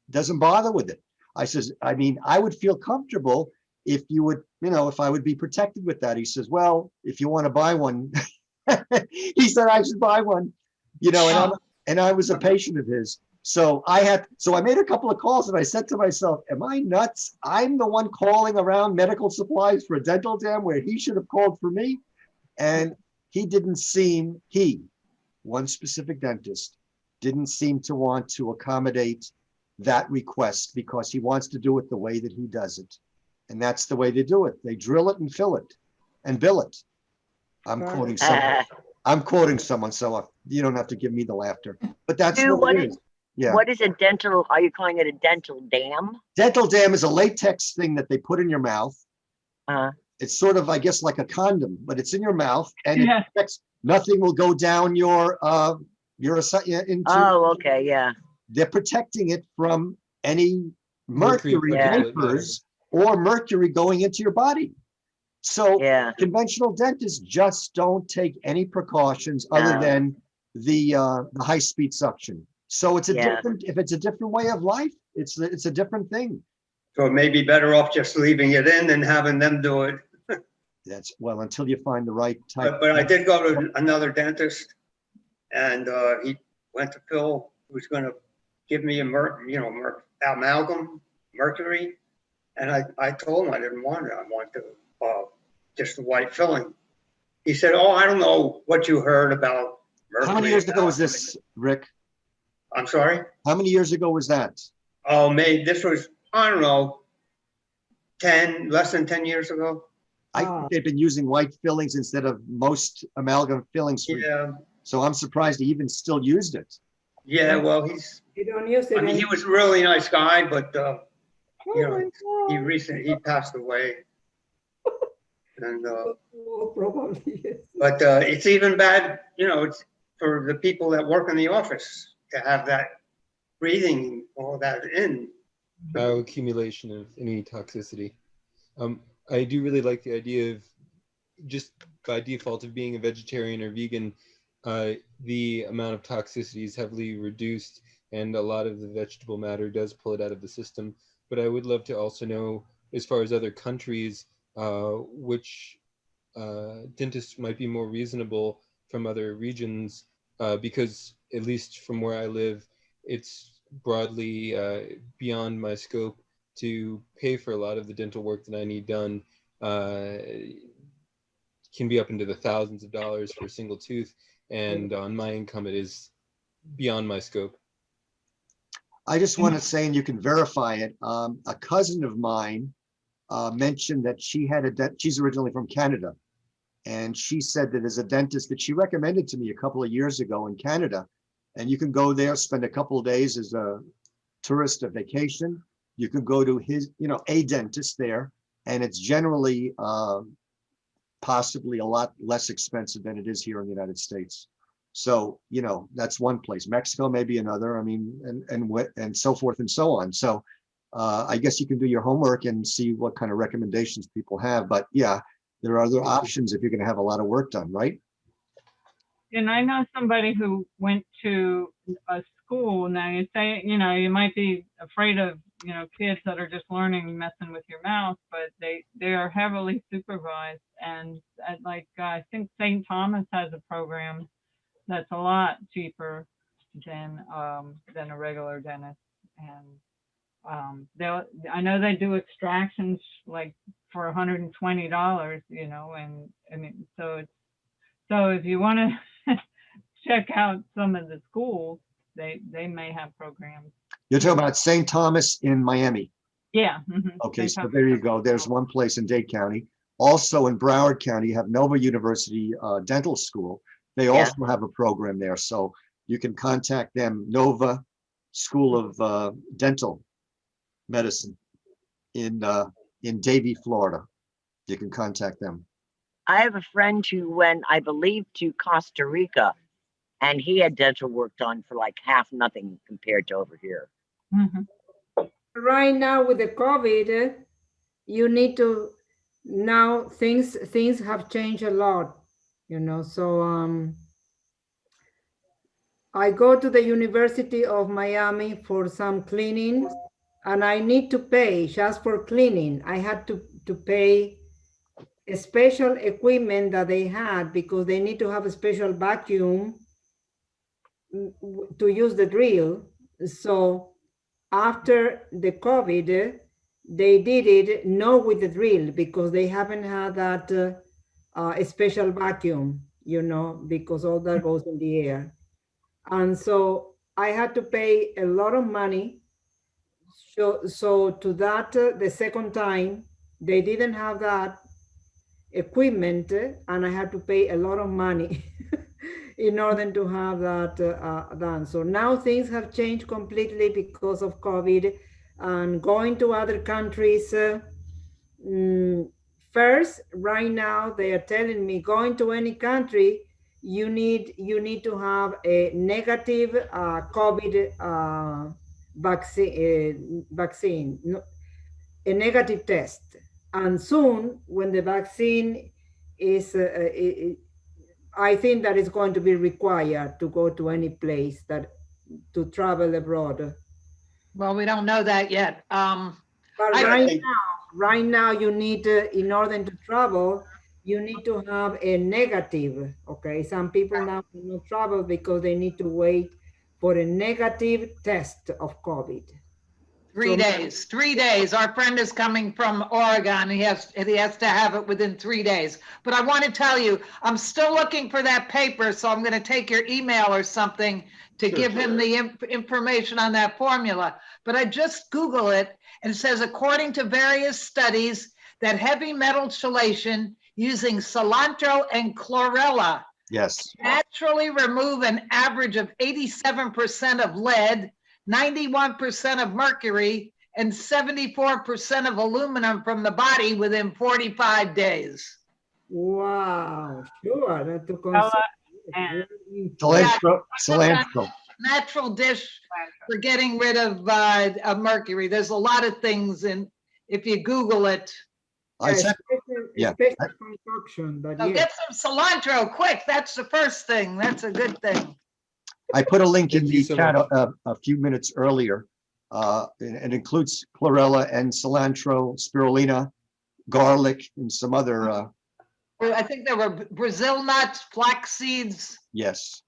doesn't bother with it. I says, I mean, I would feel comfortable if you would, if I would be protected with that. He says, well, if you want to buy one, he said I should buy one, and I was a patient of his. So I made a couple of calls, and I said to myself, am I nuts? I'm the one calling around medical supplies for a dental dam where he should have called for me. And one specific dentist, didn't seem to want to accommodate that request because he wants to do it the way that he does it. And that's the way they do it. They drill it and fill it and bill it. I'm quoting someone, so you don't have to give me the laughter. But that's what it is. Yeah. What is a dental? Are you calling it a dental dam? Dental dam is a latex thing that they put in your mouth. It's sort of, I guess, like a condom, but it's in your mouth, and it affects, nothing will go down your into. Oh, okay, yeah. They're protecting it from any mercury vapors or mercury going into your body. So conventional dentists just don't take any precautions other than the high-speed suction. So it's if it's a different way of life, it's a different thing. So it may be better off just leaving it in than having them do it. Until you find the right type. But I did go to another dentist, and he went to Phil, who's going to give me amalgam mercury, and I told him I didn't want it. I want just the white filling. He said, "Oh, I don't know what you heard about mercury." How many years ago was this, Rick? I'm sorry? How many years ago was that? Oh, this was, I don't know, less than 10 years ago. I think they've been using white fillings instead of most amalgam fillings. So I'm surprised he even still used it. Yeah, well, you don't use it. He was a really nice guy, but he passed away. And probably yes. But it's even bad, it's for the people that work in the office to have that breathing all that in. Bioaccumulation of any toxicity. I do really like the idea of just by default of being a vegetarian or vegan, the amount of toxicity is heavily reduced and a lot of the vegetable matter does pull it out of the system. But I would love to also know, as far as other countries, which dentists might be more reasonable from other regions, because at least from where I live, it's broadly beyond my scope to pay for a lot of the dental work that I need done. Can be up into the thousands of dollars for a single tooth, and on my income it is beyond my scope. I just want to say, and you can verify it, a cousin of mine mentioned that she had she's originally from Canada, and she said that there's a dentist that she recommended to me a couple of years ago in Canada, and you can go there, spend a couple of days as a tourist, a vacation. You can go to his, a dentist there, and it's generally possibly a lot less expensive than it is here in the United States. So, that's one place. Mexico may be another, I mean, and so forth and so on. So I guess you can do your homework and see what kind of recommendations people have. But yeah, there are other options if you're going to have a lot of work done, right? And I know somebody who went to a school. Now you say, you might be afraid of, kids that are just learning, messing with your mouth, but they are heavily supervised. And I think St. Thomas has a program that's a lot cheaper than a regular dentist. And I know they do extractions like for $120, and I mean, so if you want to check out some of the schools, they may have programs. You're talking about St. Thomas in Miami. Yeah. Mhm. Okay, so there you go. There's one place in Dade County. Also in Broward County, you have Nova University Dental School. They also have a program there, so you can contact them. Nova School of Dental Medicine in Davie, Florida. You can contact them. I have a friend who went, I believe, to Costa Rica, and he had dental work done for like half nothing compared to over here. Mm-hmm. Right now with the COVID, you need to, now things have changed a lot, so I go to the University of Miami for some cleaning, and I need to pay just for cleaning. I had to pay a special equipment that they had because they need to have a special vacuum to use the drill. So after the COVID, they did it not with the drill because they haven't had that a special vacuum, because all that goes in the air. And so I had to pay a lot of money. So to that, the second time, they didn't have that equipment, and I had to pay a lot of money in order to have that done. So now things have changed completely because of COVID, and going to other countries. First, right now, they are telling me going to any country, you need to have a negative COVID vaccine, a negative test. And soon, when the vaccine is, I think that is going to be required to go to any place to travel abroad. Well, we don't know that yet. But right now, you need, in order to travel, you need to have a negative. Okay, some people now cannot travel because they need to wait for a negative test of COVID. 3 days. 3 days. Our friend is coming from Oregon. He has to have it within 3 days. But I want to tell you, I'm still looking for that paper, so I'm going to take your email or something to give him the information on that formula. But I just Google it, and it says, according to various studies, that heavy metal chelation using cilantro and chlorella naturally remove an average of 87% of lead, 91% of mercury, and 74% of aluminum from the body within 45 days. Wow, sure. Cilantro. natural dish for getting rid of mercury. There's a lot of things, and if you Google it, I said, yeah. Special concoction, but so yes. get some cilantro quick. That's the first thing. That's a good thing. I put a link in Thank you the so chat much. a few minutes earlier. It includes chlorella and cilantro, spirulina, garlic, and some other, I think there were Brazil nuts, flax seeds. yes,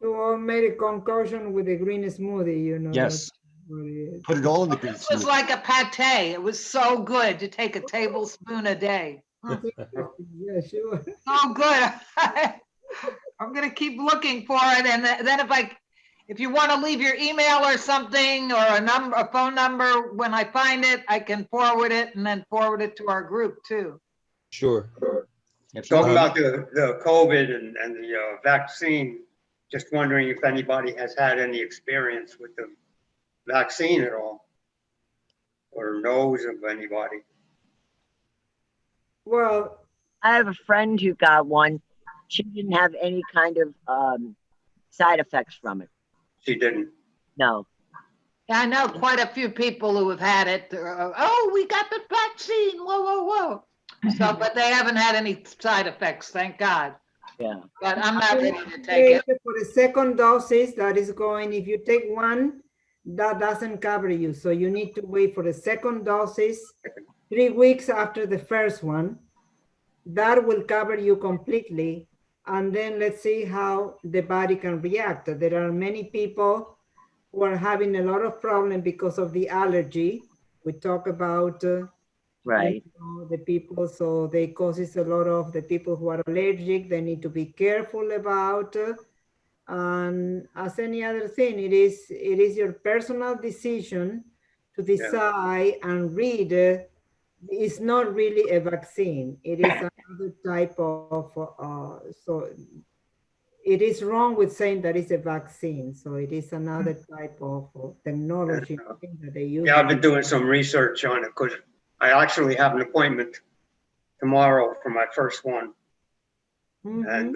You all made a concoction with a green smoothie, you know. yes. that's what it is. Put it all in the green This was smoothie. like a pate. It was so good to take a tablespoon a day. That's interesting. Yeah, sure. So good. I'm gonna keep looking for it, and then if you want to leave your email or something, or a phone number, when I find it, I can forward it and then forward it to our group too. Sure. Talking about the COVID and the vaccine, just wondering if anybody has had any experience with the vaccine at all, or knows of anybody. Well, I have a friend who got one. She didn't have any kind of side effects from it. She didn't. No. Yeah, I know quite a few people who have had it. Oh, we got the vaccine. Whoa, whoa, whoa. So, but they haven't had any side effects, thank God. Yeah. But I'm not ready to take it. For the second dosage, that is going, if you take one, that doesn't cover you. So you need to wait for the second dosage 3 weeks after the first one. That will cover you completely. And then let's see how the body can react. There are many people who are having a lot of problem because of the allergy. We talk about right. The people, so they causes a lot of the people who are allergic. They need to be careful about. And as any other thing, it is your personal decision to decide and read. It's not really a vaccine. It is another type of, so it is wrong with saying that it's a vaccine. So it is another type of technology that they use. Yeah, I've been doing some research on it because I actually have an appointment tomorrow for my first one. And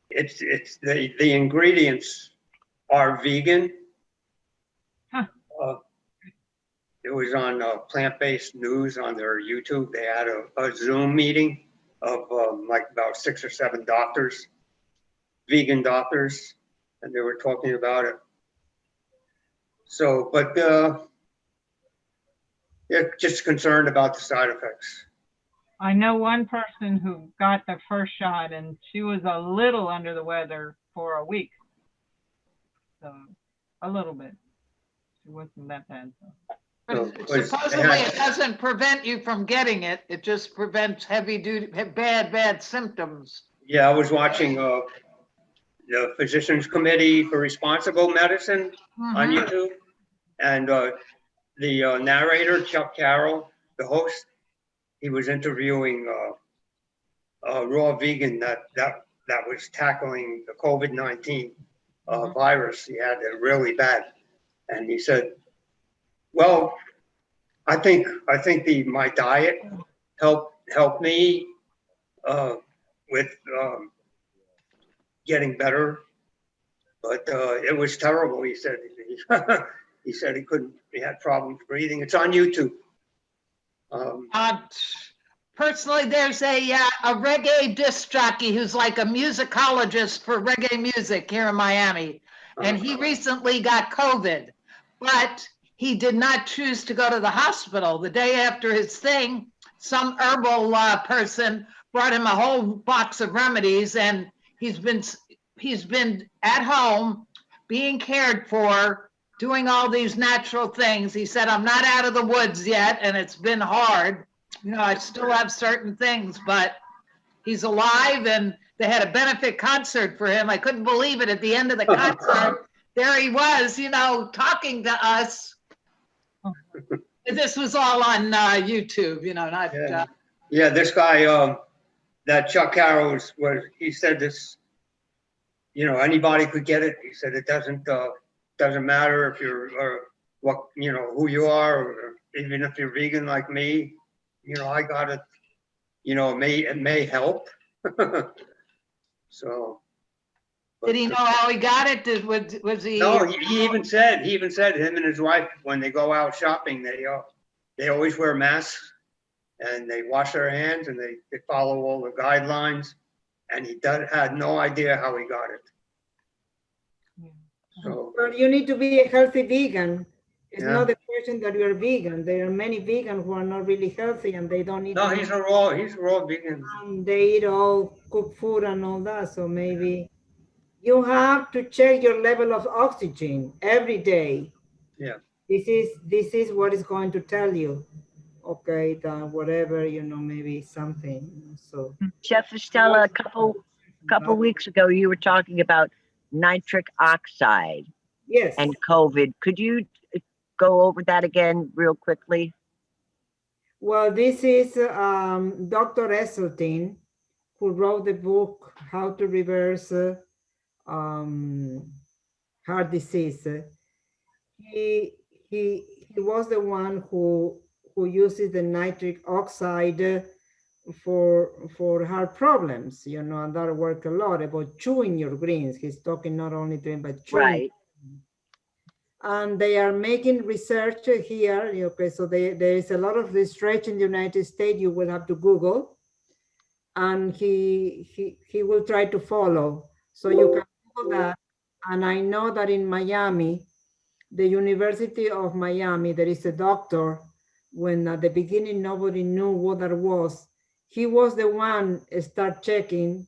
it's the ingredients are vegan. It was on plant-based news on their YouTube. They had a Zoom meeting of like about 6 or 7 doctors, vegan doctors, and they were talking about it. So, but yeah, just concerned about the side effects. I know one person who got the first shot and she was a little under the weather for a week. So a little bit. She wasn't that bad. So. But supposedly it doesn't prevent you from getting it. It just prevents bad symptoms. Yeah, I was watching the Physicians Committee for Responsible Medicine on YouTube, and the narrator, Chuck Carroll, the host, he was interviewing a raw vegan that was tackling the COVID-19 virus. He had it really bad, and he said, "Well, I think my diet helped me with getting better, but it was terrible." He said he said he had problems breathing. It's on YouTube. Personally, there's a reggae disc jockey who's like a musicologist for reggae music here in Miami, and he recently got COVID, but he did not choose to go to the hospital. The day after his thing, some herbal person brought him a whole box of remedies, and he's been at home being cared for, doing all these natural things. He said, "I'm not out of the woods yet, and it's been hard. You know, I still have certain things, but he's alive." And they had a benefit concert for him. I couldn't believe it. At the end of the concert, there he was, you know, talking to us. This was all on YouTube, you know, not. Yeah, this guy, that Chuck Carroll was he said this, you know, anybody could get it. He said it doesn't matter if you're what, you know, who you are, or even if you're vegan like me. You know, I got it. You know, it may help. So, Did he know how he got it? Was he? No, he even said him and his wife, when they go out shopping, they always wear masks and they wash their hands and they follow all the guidelines. And he had no idea how he got it. So, Well, you need to be a healthy vegan. It's Yeah. not the question that you're vegan. There are many vegans who are not really healthy and they don't eat. no, he's a raw vegan. They eat all cooked food and all that. So maybe you have to check your level of oxygen every day. Yeah. This is what is going to tell you. Okay, that whatever, maybe something. So Chef Estella, a couple weeks ago, you were talking about nitric oxide yes. and COVID. Could you go over that again real quickly? Well, this is Dr. Esseltyn, who wrote the book, How to Reverse Heart Disease. He was the one who uses the nitric oxide for heart problems, and that worked a lot about chewing your greens. He's talking not only doing, but chewing. Right. And they are making research here. Okay, so there is a lot of research in the United States. You will have to Google, and he will try to follow. So you can Google that. And I know that in Miami, the University of Miami, there is a doctor. When at the beginning nobody knew what that was, he was the one start checking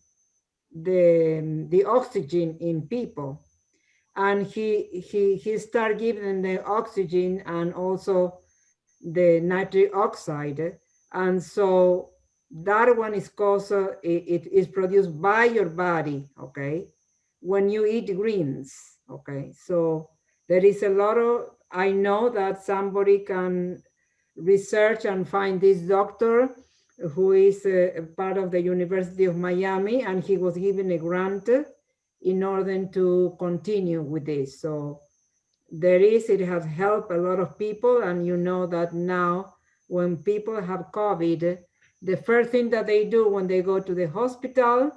the oxygen in people. And he started giving them the oxygen and also the nitric oxide. And so that one is caused, it is produced by your body, okay, when you eat greens, okay? So there is a lot of, I know that somebody can research and find this doctor who is a part of the University of Miami, and he was given a grant in order to continue with this. So it has helped a lot of people. And you know that now when people have COVID, the first thing that they do when they go to the hospital,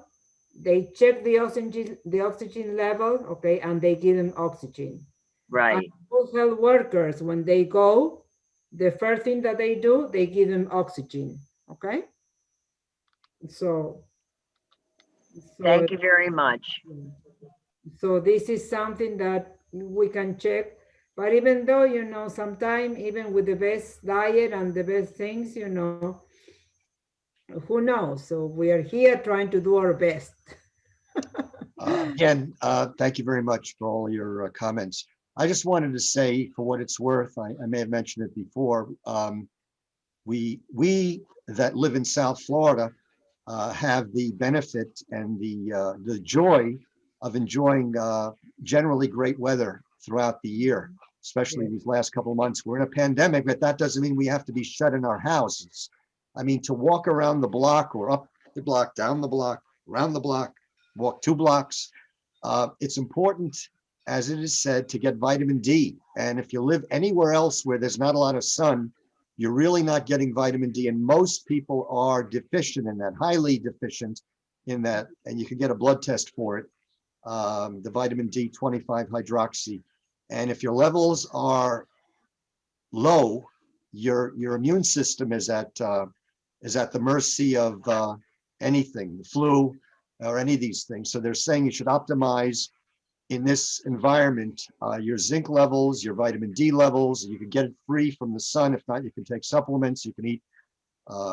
they check the oxygen level, okay, and they give them oxygen. Right. And those health workers, when they go, the first thing that they do, they give them oxygen, okay? So Thank you very much. So this is something that we can check. But even though, sometimes even with the best diet and the best things, who knows? So we are here trying to do our best. Again, thank you very much for all your comments. I just wanted to say, for what it's worth, I may have mentioned it before, we that live in South Florida have the benefit and the joy of enjoying generally great weather throughout the year, especially these last couple of months. We're in a pandemic, but that doesn't mean we have to be shut in our houses. I mean, to walk around the block or up the block, down the block, around the block, walk 2 blocks, it's important, as it is said, to get vitamin D. And if you live anywhere else where there's not a lot of sun, you're really not getting vitamin D. And most people are deficient in that, highly deficient in that. And you can get a blood test for it, the vitamin D 25 hydroxy. And if your levels are low, your immune system is at the mercy of anything, the flu or any of these things. So they're saying you should optimize in this environment, your zinc levels, your vitamin D levels. You can get it free from the sun. If not, you can take supplements. You can eat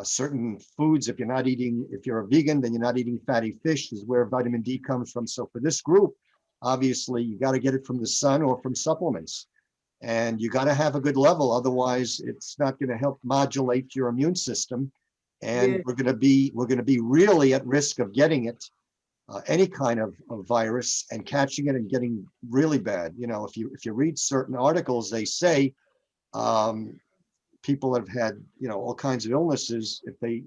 certain foods. If you're a vegan, then you're not eating fatty fish, is where vitamin D comes from. So for this group, obviously you got to get it from the sun or from supplements. And you got to have a good level. Otherwise, it's not going to help modulate your immune system. And we're going to be really at risk of getting it. Any kind of virus and catching it and getting really bad. If you read certain articles, they say people have had all kinds of illnesses if they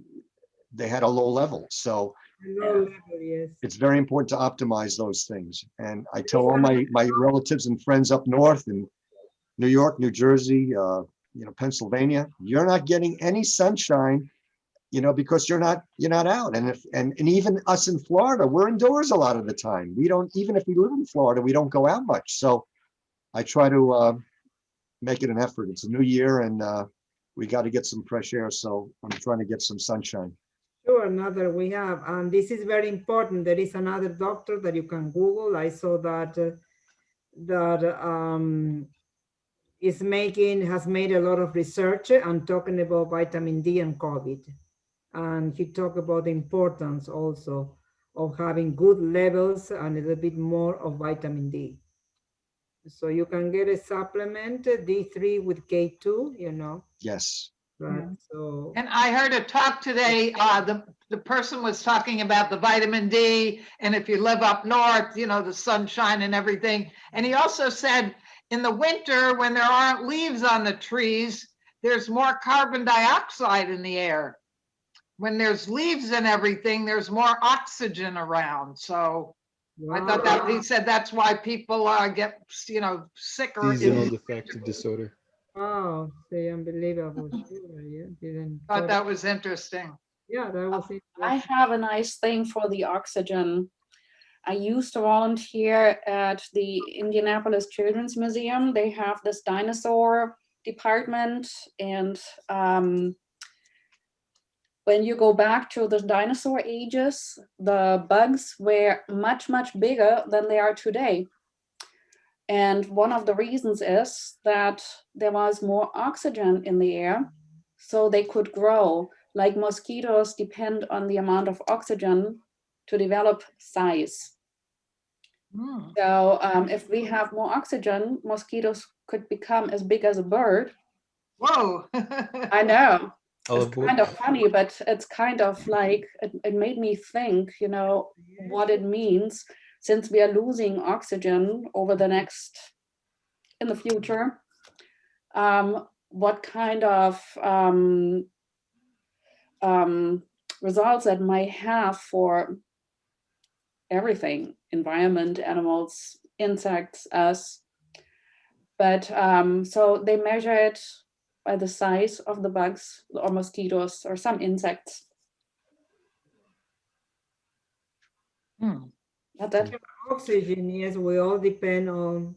had a low level. So it's very important to optimize those things. And I tell all my relatives and friends up north in New York, New Jersey, Pennsylvania, you're not getting any sunshine because you're not out. And even us in Florida, we're indoors a lot of the time. We don't, even if we live in Florida, we don't go out much. So I try to make it an effort. It's a new year and we got to get some fresh air. So I'm trying to get some sunshine. Sure, another we have, and this is very important. There is another doctor that you can Google. I saw that has made a lot of research and talking about vitamin D and COVID. And he talked about the importance also of having good levels and a little bit more of vitamin D. So you can get a supplement, D3 with K2, Yes. Right. So, And I heard a talk today, the person was talking about the vitamin D, and if you live up north, the sunshine and everything. And he also said in the winter, when there aren't leaves on the trees, there's more carbon dioxide in the air. When there's leaves and everything, there's more oxygen around. So I thought that he said that's why people get, sicker. Seasonal defective disorder. wow, say unbelievable. Sure, yeah, didn't Thought that was interesting. Yeah, that was it. I have a nice thing for the oxygen. I used to volunteer at the Indianapolis Children's Museum. They have this dinosaur department, and when you go back to the dinosaur ages, the bugs were much, much bigger than they are today. And one of the reasons is that there was more oxygen in the air, so they could grow. Like mosquitoes depend on the amount of oxygen to develop size. So if we have more oxygen, mosquitoes could become as big as a bird. Whoa. I know. All It's kind of funny, but it's kind of like, it made me think, what it means since we are losing oxygen over in the future. What kind of results that might have for everything, environment, animals, insects, us. But so they measure it by the size of the bugs or mosquitoes or some insects. That's it. Oxygen, yes, we all depend on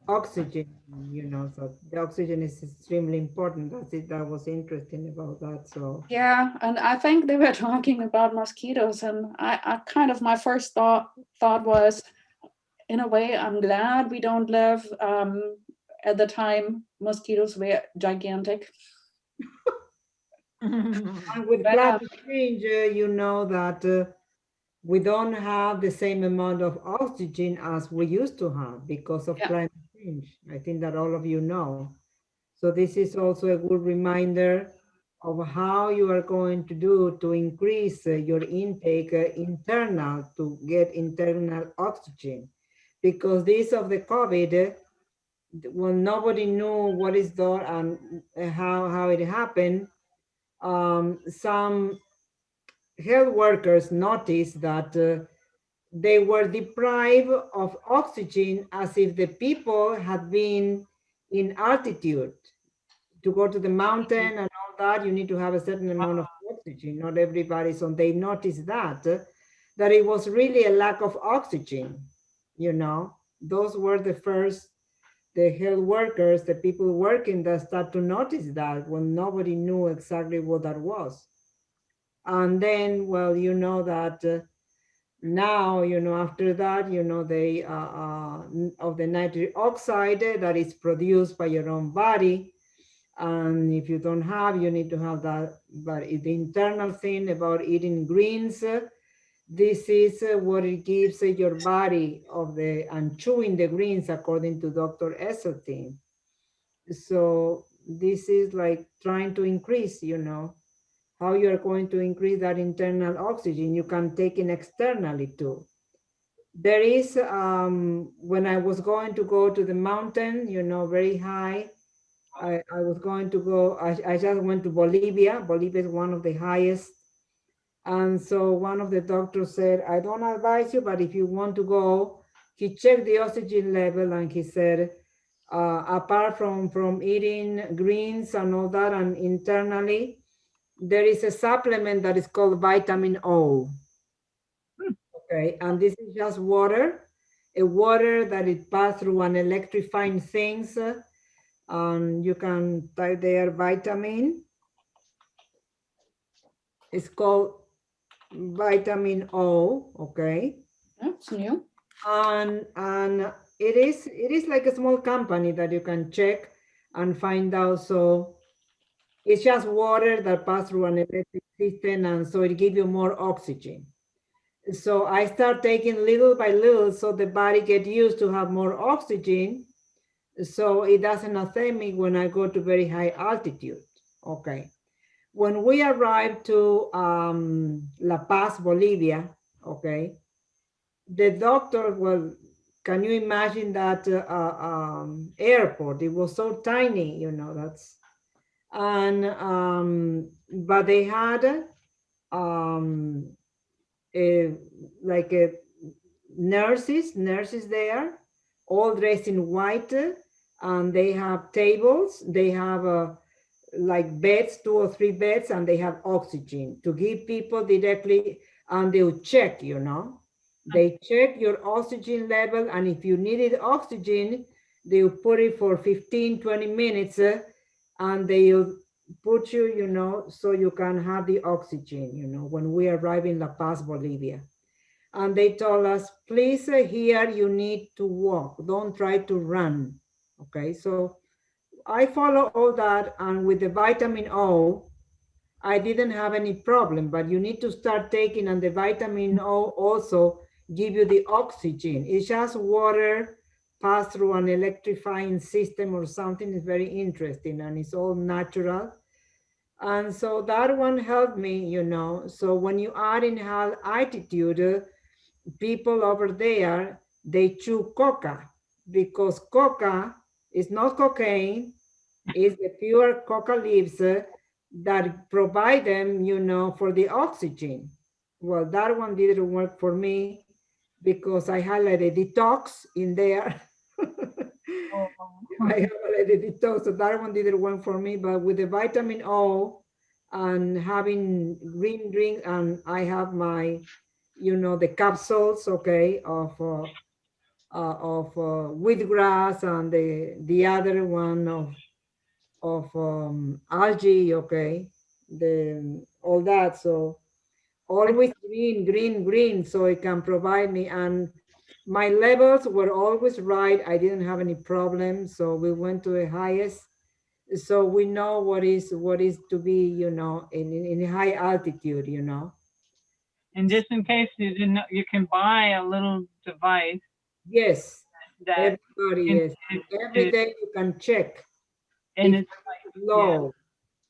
oxygen, so the oxygen is extremely important. That's it. That was interesting about that. So yeah, and I think they were talking about mosquitoes, and I kind of, my first thought was, in a way, I'm glad we don't live at the time mosquitoes were gigantic. and with climate change, that we don't have the same amount of oxygen as we used to have because of climate change. I think that all of you know. So this is also a good reminder of how you are going to do to increase your intake internal to get internal oxygen. Because this of the COVID, well, nobody knew what is there and how it happened. Some health workers noticed that they were deprived of oxygen as if the people had been in altitude. To go to the mountain and all that, you need to have a certain amount of oxygen. Not everybody, so they noticed that it was really a lack of oxygen. Those were the health workers, the people working that start to notice that when nobody knew exactly what that was. And then, well, that now, after that, they of the nitric oxide that is produced by your own body. And if you don't have, you need to have that. But the internal thing about eating greens, this is what it gives your body and chewing the greens according to Dr. Esseltyn. So this is like trying to increase, how you are going to increase that internal oxygen. You can take it externally too. There is, when I was going to go to the mountain, very high, I was going to go, I just went to Bolivia. Bolivia is one of the highest. And so one of the doctors said, I don't advise you, but if you want to go, he checked the oxygen level and he said, apart from eating greens and all that and internally, there is a supplement that is called vitamin O. Okay, and this is just water, a water that it passed through an electrifying things. You can type there vitamin. It's called vitamin O. Okay. That's new. And it is like a small company that you can check and find out. So it's just water that passes through an electric system, and so it gives you more oxygen. So I start taking little by little, so the body get used to have more oxygen, so it doesn't affect me when I go to very high altitude. Okay. When we arrived to La Paz, Bolivia, okay, the doctor, well, can you imagine that airport? It was so tiny, you know, that's, and, but they had like nurses there, all dressed in white, and they have tables, they have like beds, 2 or 3 beds, and they have oxygen to give people directly, and they'll check, you know. They check your oxygen level, and if you needed oxygen, they'll put it for 15, 20 minutes, and they'll put you, you know, so you can have the oxygen, you know, when we arrive in La Paz, Bolivia. And they told us, please, here you need to walk, don't try to run. Okay, so I follow all that, and with the vitamin O, I didn't have any problem, but you need to start taking, and the vitamin O also give you the oxygen. It's just water passed through an electrifying system or something. Is very interesting, and it's all natural. And so that one helped me, you know. So when you are in high altitude, people over there, they chew coca, because coca is not cocaine, it's the pure coca leaves that provide them, you know, for the oxygen. Well, that one didn't work for me because I had like a detox in there. I have already detox, so that one didn't work for me. But with the vitamin O and having green drink, and I have my, you know, the capsules, okay, of wheatgrass, and the other one of algae, okay, all that. So always green, green, green, so it can provide me. And my levels were always right. I didn't have any problems. So we went to the highest. So we know what is to be, you know, in high altitude, you know. And just in case you didn't know, you can buy a little device. Yes, that everybody, yes. Every day you can check. And if it's low.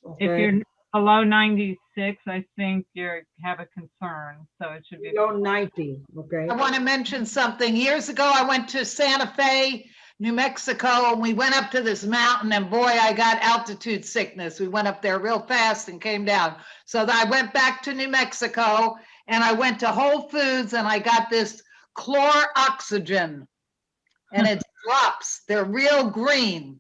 Yeah. Okay. If you're below 96, I think you have a concern. So it should be below 90. Okay. I want to mention something. Years ago, I went to Santa Fe, New Mexico, and we went up to this mountain, and boy, I got altitude sickness. We went up there real fast and came down. So I went back to New Mexico, and I went to Whole Foods, and I got this chloroxygen, and it's drops. They're real green.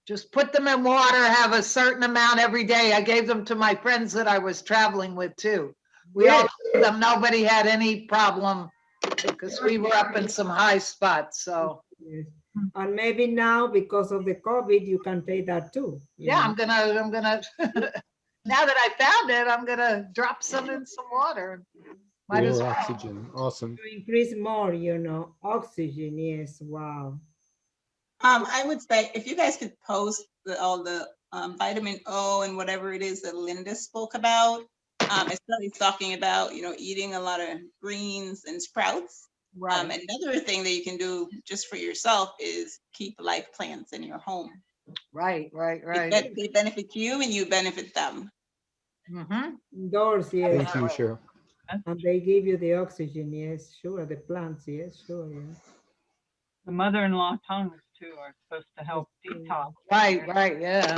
Just put them in water, have a certain amount every day. I gave them to my friends that I was traveling with too. We all gave them, nobody had any problem because we were up in some high spots, so. Yes. And maybe now, because of the COVID, you can take that too. Yeah, I'm gonna, now that I found it, I'm gonna drop some in some water. Might as More well. oxygen, awesome. To increase more, you know, oxygen, yes, wow. I would say if you guys could post all the vitamin O and whatever it is that Linda spoke about, especially talking about, you know, eating a lot of greens and sprouts. Right. Another thing that you can do just for yourself is keep live plants in your home. Right. They benefit you and you benefit them. Indoors, yes. Thank you, Cheryl. And they give you the oxygen, yes, sure. The plants, yes, sure, yeah. The mother-in-law tongues too are supposed to help detox. Right, yeah.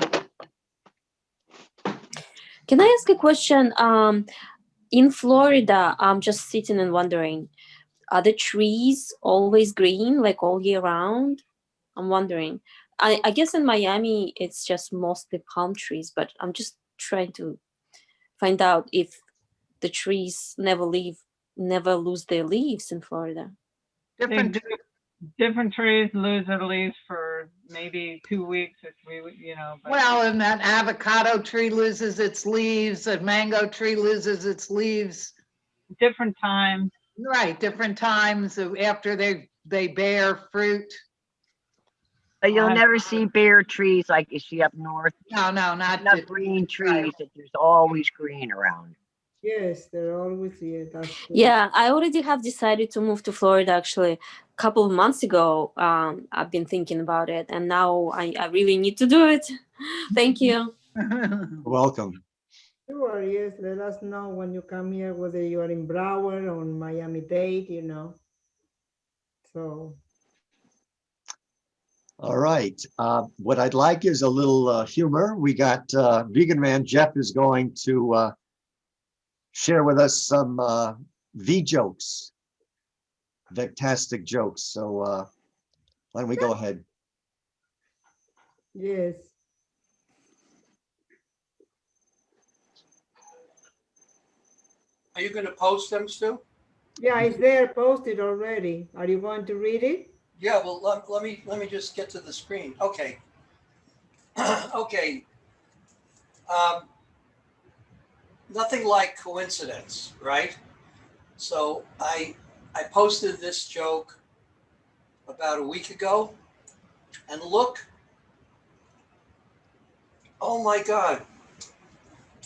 Can I ask a question? In Florida, I'm just sitting and wondering, are the trees always green, like all year round? I'm wondering. I guess in Miami, it's just mostly palm trees, but I'm just trying to find out if the trees never lose their leaves in Florida. Different trees lose their leaves for maybe 2 weeks or 3 weeks, but Well, and that avocado tree loses its leaves, a mango tree loses its leaves. different times. Right, different times after they bear fruit. But you'll never see bare trees like you see up north. No, not enough green trees that there's always green around. Yes, they're always here. That's true. Yeah, I already have decided to move to Florida actually a couple of months ago. I've been thinking about it, and now I really need to do it. Thank you. Welcome. Sure, yes, let us know when you come here, whether you are in Broward or Miami-Dade, So. All right. What I'd like is a little humor. We got Vegan Man Jeff is going to share with us some V jokes, Vectastic jokes. So why don't we go ahead? Yes. Are you going to post them, Stu? Yeah, it's there posted already. Are you going to read it? Yeah, well, let me just get to the screen. Okay. Okay. Nothing like coincidence, right? So I posted this joke about a week ago, and look, oh my God,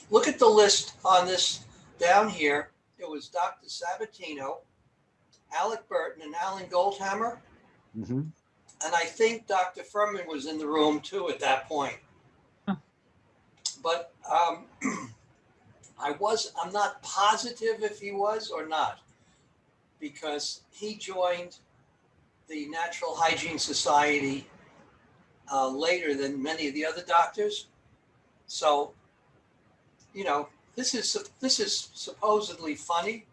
look at the list on this down here. It was Dr. Sabatino, Alec Burton, and Alan Goldhammer. Mm-hmm. And I think Dr. Furman was in the room too at that point. But I'm not positive if he was or not, because he joined the Natural Hygiene Society later than many of the other doctors. So, this is supposedly funny.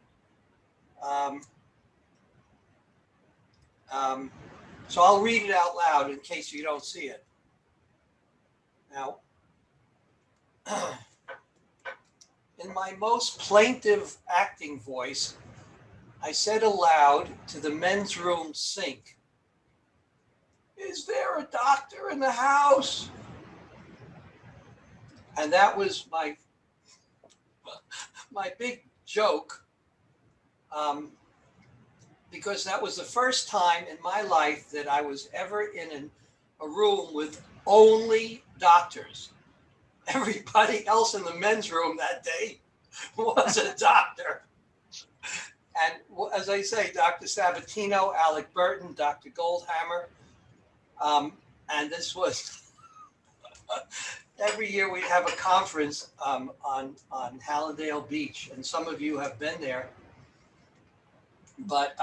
So I'll read it out loud in case you don't see it. Now, in my most plaintive acting voice, I said aloud to the men's room sink, "Is there a doctor in the house?" And that was my big joke, because that was the first time in my life that I was ever in a room with only doctors. Everybody else in the men's room that day was a doctor. And as I say, Dr. Sabatino, Alec Burton, Dr. Goldhammer. And this was, every year we'd have a conference on Hallandale Beach. And some of you have been there. But,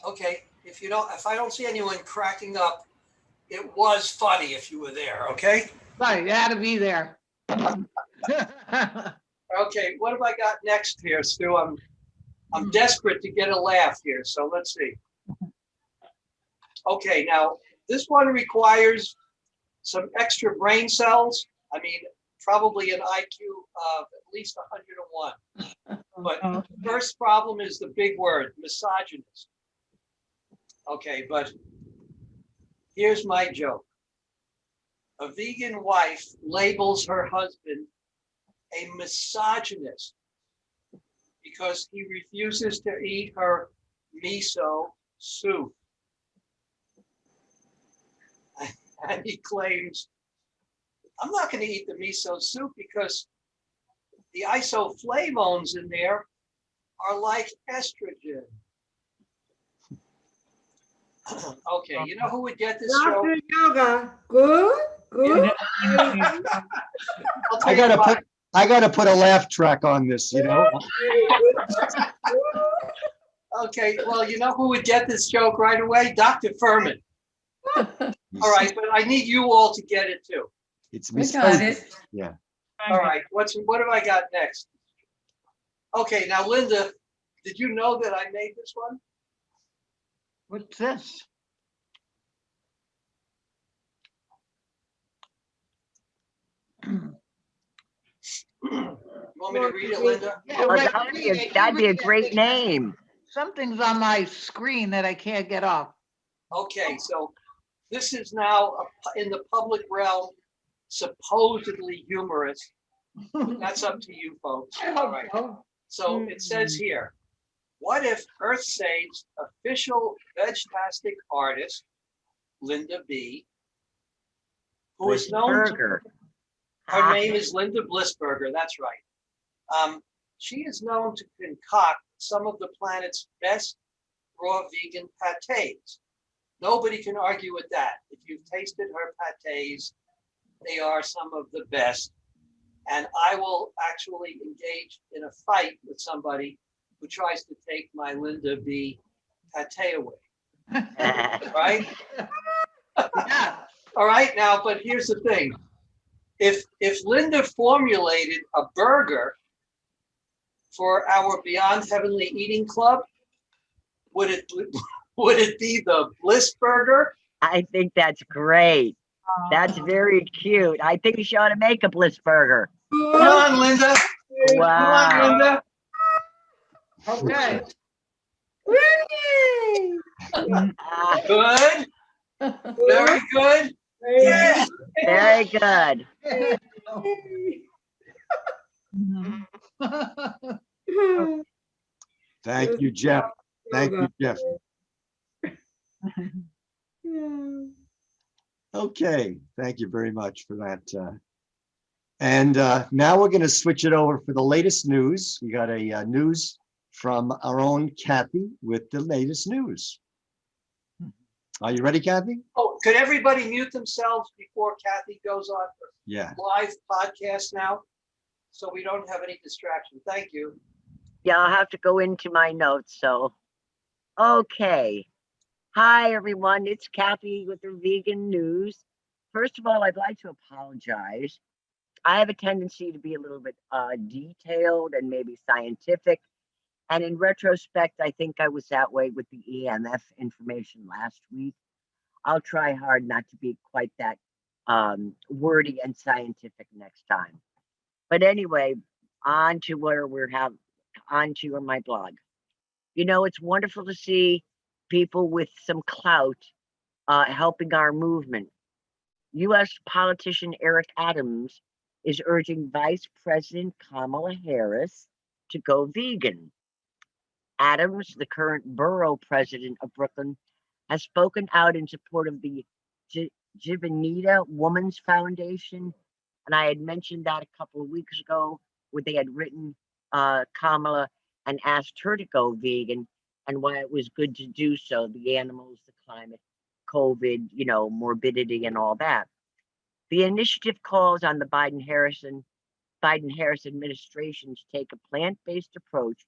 okay, if I don't see anyone cracking up, it was funny if you were there, okay? Right, you had to be there. Okay, what have I got next here, Stu? I'm desperate to get a laugh here, so let's see. Okay, now this one requires some extra brain cells. I mean, probably an IQ of at least 101. But the first problem is the big word, misogynist. Okay, but here's my joke. A vegan wife labels her husband a misogynist because he refuses to eat her miso soup. And he claims, "I'm not going to eat the miso soup because the isoflavones in there are like estrogen." Okay, you know who would get this joke? Dr. Yoga, good. I gotta put a laugh track on this, Okay, well, you know who would get this joke right away? Dr. Furman. All right, but I need you all to get it too. It's misogynist. Yeah. All right, what have I got next? Okay, now Linda, did you know that I made this one? What's this? Want me to read it, Linda? Yeah, Oh, right, that'd be read a, it. that'd be a Read it. great name. Something's on my screen that I can't get off. Okay, so this is now in the public realm, supposedly humorous. That's up to you folks. All right. So it says here, what if EarthSave's official vegetastic artist, Linda B., who is known to, Burger. her name is Linda Blissberger, that's right. She is known to concoct some of the planet's best raw vegan pâtés. Nobody can argue with that. If you've tasted her pâtés, they are some of the best. And I will actually engage in a fight with somebody who tries to take my Linda B. pâté away. Right? All right, now, but here's the thing. If Linda formulated a burger for our Beyond Heavenly Eating Club, would it be the Bliss Burger? I think that's great. That's very cute. I think she ought to make a Bliss Burger. Come on, Linda. Wow. Come on, Linda. Okay. Good. Very good. Yes. Very good. Thank you, Jeff. Thank you, Jeff. Okay, thank you very much for that. And now we're going to switch it over for the latest news. We got a news from our own Kathy with the latest news. Are you ready, Kathy? Oh, could everybody mute themselves before Kathy goes on her Yeah. live podcast now? So we don't have any distraction. Thank you. Yeah, I'll have to go into my notes. So, okay. Hi, everyone. It's Kathy with the vegan news. First of all, I'd like to apologize. I have a tendency to be a little bit detailed and maybe scientific. And in retrospect, I think I was that way with the EMF information last week. I'll try hard not to be quite that wordy and scientific next time. But anyway, on to my blog. You know, it's wonderful to see people with some clout helping our movement. U.S. politician Eric Adams is urging Vice President Kamala Harris to go vegan. Adams, the current borough president of Brooklyn, has spoken out in support of the Jivanita Women's Foundation. And I had mentioned that a couple of weeks ago, where they had written Kamala and asked her to go vegan and why it was good to do so, the animals, the climate, COVID, you know, morbidity and all that. The initiative calls on the Biden-Harris administration to take a plant-based approach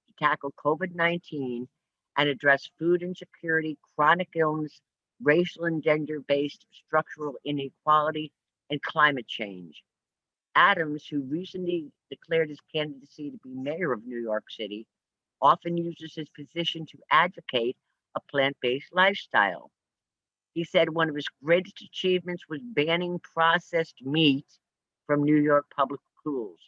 to tackle COVID-19 and address food insecurity, chronic illness, racial and gender-based structural inequality, and climate change. Adams, who recently declared his candidacy to be mayor of New York City, often uses his position to advocate a plant-based lifestyle. He said one of his greatest achievements was banning processed meat from New York public schools.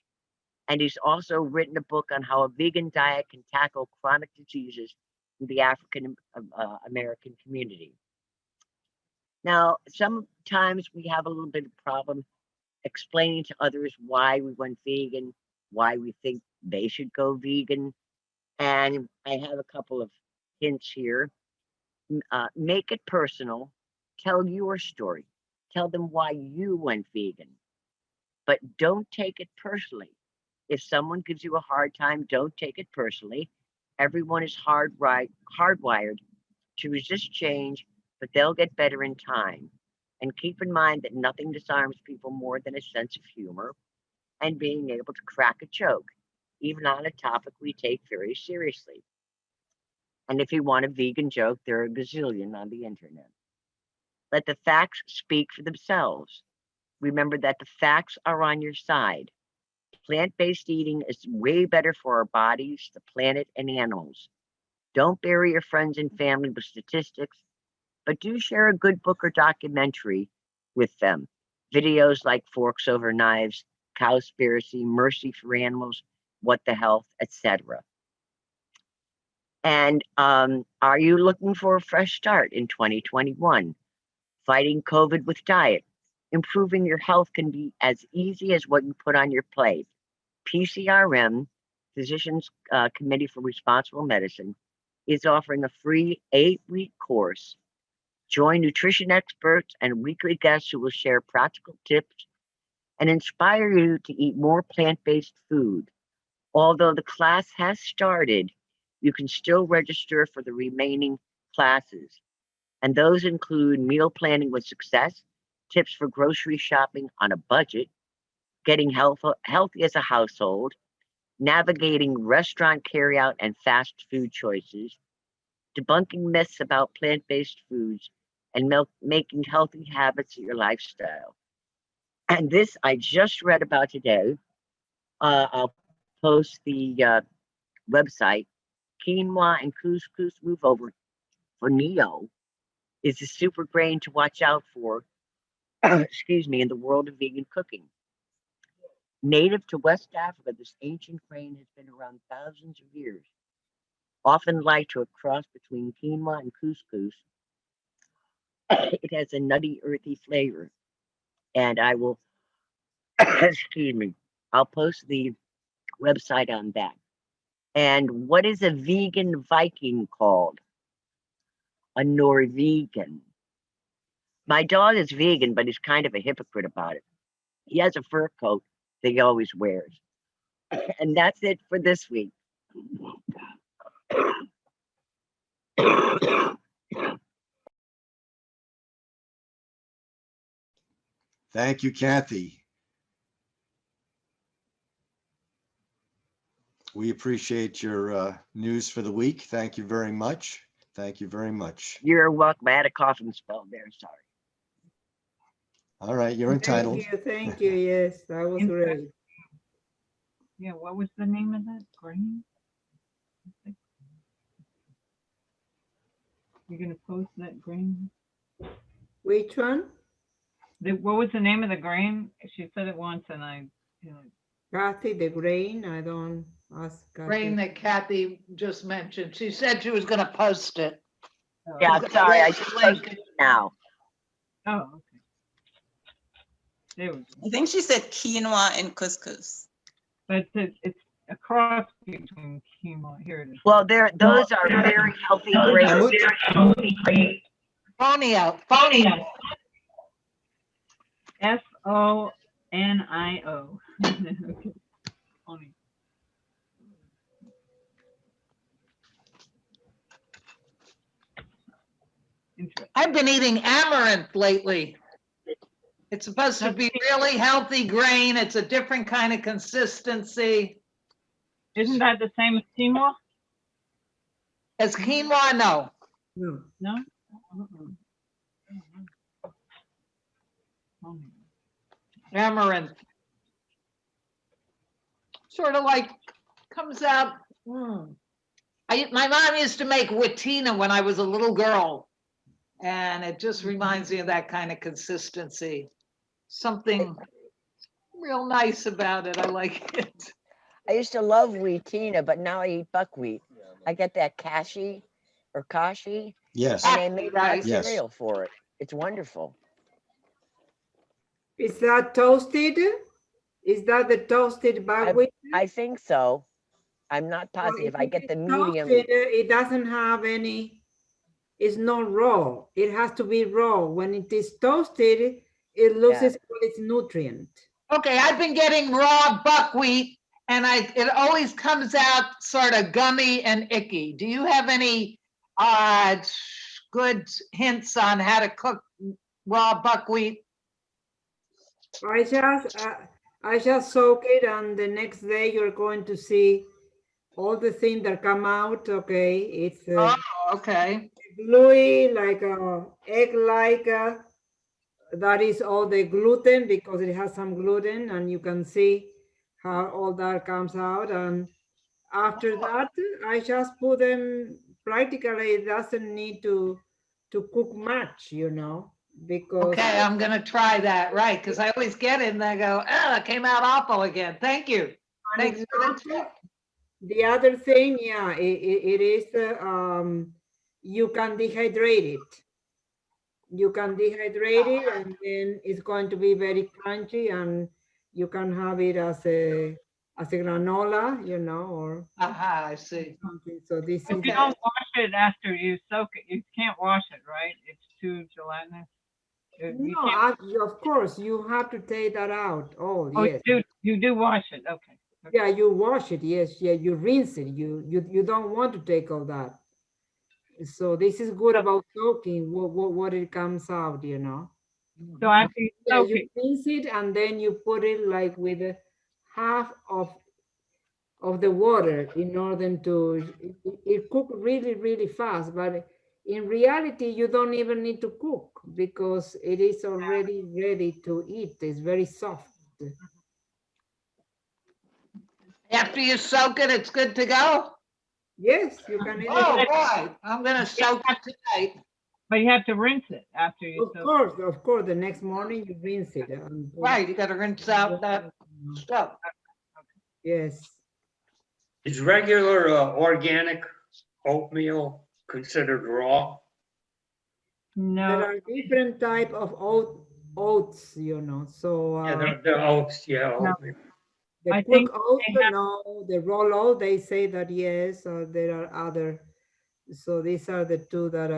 And he's also written a book on how a vegan diet can tackle chronic diseases in the African American community. Now, sometimes we have a little bit of problem explaining to others why we went vegan, why we think they should go vegan. And I have a couple of hints here. Make it personal. Tell your story. Tell them why you went vegan. But don't take it personally. If someone gives you a hard time, don't take it personally. Everyone is hardwired to resist change, but they'll get better in time. And keep in mind that nothing disarms people more than a sense of humor and being able to crack a joke, even on a topic we take very seriously. And if you want a vegan joke, there are a gazillion on the internet. Let the facts speak for themselves. Remember that the facts are on your side. Plant-based eating is way better for our bodies, the planet, and animals. Don't bury your friends and family with statistics, but do share a good book or documentary with them. Videos like Forks Over Knives Cowspiracy, Mercy for Animals, What the Health, etc. And are you looking for a fresh start in 2021? Fighting COVID with diet. Improving your health can be as easy as what you put on your plate. PCRM, Physicians Committee for Responsible Medicine, is offering a free 8-week course. Join nutrition experts and weekly guests who will share practical tips and inspire you to eat more plant-based food. Although the class has started, you can still register for the remaining classes. And those include meal planning with success, tips for grocery shopping on a budget, getting healthy as a household, navigating restaurant carryout and fast food choices, debunking myths about plant-based foods, and making healthy habits your lifestyle. And this I just read about today. I'll post the website. Quinoa and couscous move over for Neo is a super grain to watch out for, excuse me, in the world of vegan cooking. Native to West Africa, this ancient grain has been around thousands of years, often likened to a cross between quinoa and couscous. It has a nutty, earthy flavor. And I will, excuse me, I'll post the website on that. And what is a vegan Viking called? A Norwegian. My dog is vegan, but he's kind of a hypocrite about it. He has a fur coat that he always wears. And that's it for this week. Thank you, Kathy. We appreciate your news for the week. Thank you very much. Thank you very much. You're welcome. I had a coughing spell there. Sorry. All right, you're entitled. Thank you. Yes, that was great. Yeah, what was the name of that grain? You're gonna post that grain? Which one? What was the name of the grain? She said it once, and I, you know. Kathy, the grain. I don't ask. Grain that Kathy just mentioned. She said she was going to post it. Yeah, sorry, I just posted it now. Oh, okay. There we go. I think she said quinoa and couscous. But it's a cross between quinoa. Here it is. Well, those are very healthy grains. Fonio. Fonio. Okay. Fonio. I've been eating amaranth lately. It's supposed to be really healthy grain. It's a different kind of consistency. Isn't that the same as quinoa? As quinoa, no. No? Amaranth. Sort of like comes out. My mom used to make wittina when I was a little girl. And it just reminds me of that kind of consistency. Something real nice about it. I like it. I used to love wheatina, but now I eat buckwheat. I get that kashi or kashi. Yes. And I make my Yes. cereal for it. It's wonderful. Is that toasted? Is that the toasted buckwheat? I think so. I'm not positive. I get the medium. Toasted, it doesn't have any, it's not raw. It has to be raw. When it is toasted, it loses all its nutrient. Okay, I've been getting raw buckwheat and it always comes out sort of gummy and icky. Do you have any good hints on how to cook raw buckwheat? I just soak it, and the next day you're going to see all the things that come out. Okay, it's okay, gluey, like a egg-like. That is all the gluten, because it has some gluten, and you can see how all that comes out. And after that, I just put them practically. It doesn't need to cook much, you know. because Okay, I'm gonna try that, right, because I always get it and I go, oh, it came out awful again. Thank you. and Thanks it's for the not tip. the other thing, yeah, it is, you can dehydrate it. You can dehydrate it and then it's going to be very crunchy and you can have it as a granola, you know, or Aha, I see. something. So this If is, you don't wash it after you soak it, you can't wash it, right? It's too gelatinous. You no, can't. of course, you have to take that out. Oh, Oh, yes. you do wash it. Okay. Yeah, you wash it. Yes, yeah, you rinse it. You don't want to take all that. So this is good about soaking. What it comes out, you know. So after you Yeah, soak you it, rinse it and then you put it like with half of the water in order to it cook really fast. But in reality, you don't even need to cook because it is already ready to eat. It's very soft. After you soak it, it's good to go? Yes, you can eat Oh, it. boy, I'm gonna soak it tonight. but you have to rinse it after you soak Of course, the next morning you rinse it. And Right, you gotta rinse out that stuff. yes. Is regular organic oatmeal considered raw? There No, are different type of oats, you know. So Yeah, the oats, yeah, no. oatmeal. the I quick think oats, they have, no. The roll oat, they say that yes. There are other. So these are the two that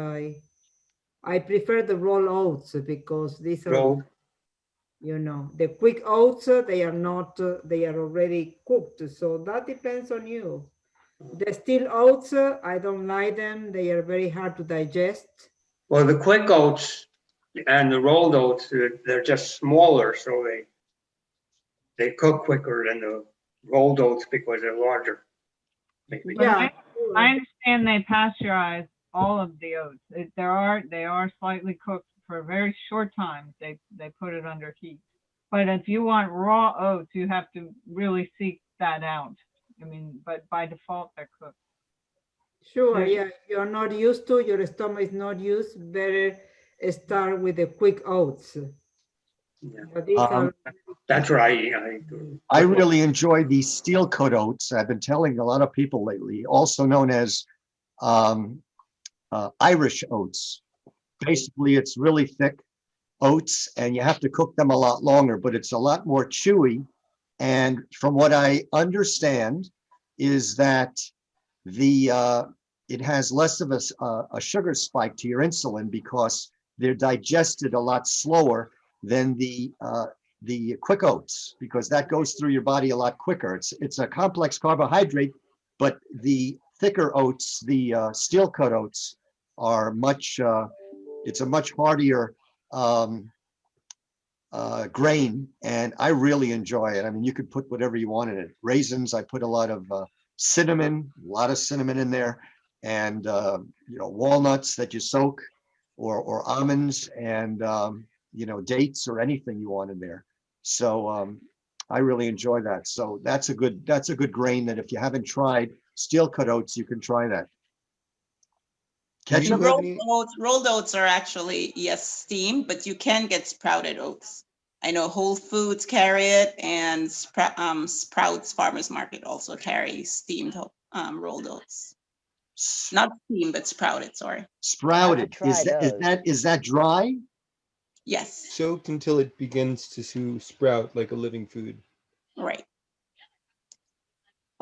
I prefer the roll oats because these are, Rolled. you know, the quick oats. They are not. They are already cooked. So that depends on you. The steel oats, I don't like them. They are very hard to digest. Well, the quick oats and the rolled oats, they're just smaller, so they cook quicker than the rolled oats because they're larger. Maybe. but Yeah. I understand they pasteurize all of the oats. They are slightly cooked for a very short time. They put it under heat. But if you want raw oats, you have to really seek that out. I mean, but by default they're cooked. Sure, yeah. If you're not used to, your stomach is not used, better start with the quick oats. Yeah. But these are That's right. I really enjoy these steel cut oats. I've been telling a lot of people lately, also known as Irish oats. Basically, it's really thick oats and you have to cook them a lot longer, but it's a lot more chewy. And from what I understand is that it has less of a sugar spike to your insulin because they're digested a lot slower than the quick oats, because that goes through your body a lot quicker. It's a complex carbohydrate, but the thicker oats, the steel cut oats, are much. It's a much heartier grain, and I really enjoy it. I mean, you could put whatever you want in it. Raisins, I put a lot of cinnamon, a lot of cinnamon in there, and walnuts that you soak, or almonds, and dates or anything you want in there. So I really enjoy that. So that's a good grain that if you haven't tried steel cut oats, you can try that. Ketchup? Rolled oats are actually, yes, steamed, but you can get sprouted oats. I know Whole Foods carry it, and Sprouts Farmers Market also carry steamed rolled oats. Not steamed, but sprouted, sorry. Sprouted. Is that dry? Yes. Soaked until it begins to sprout like a living food. Right.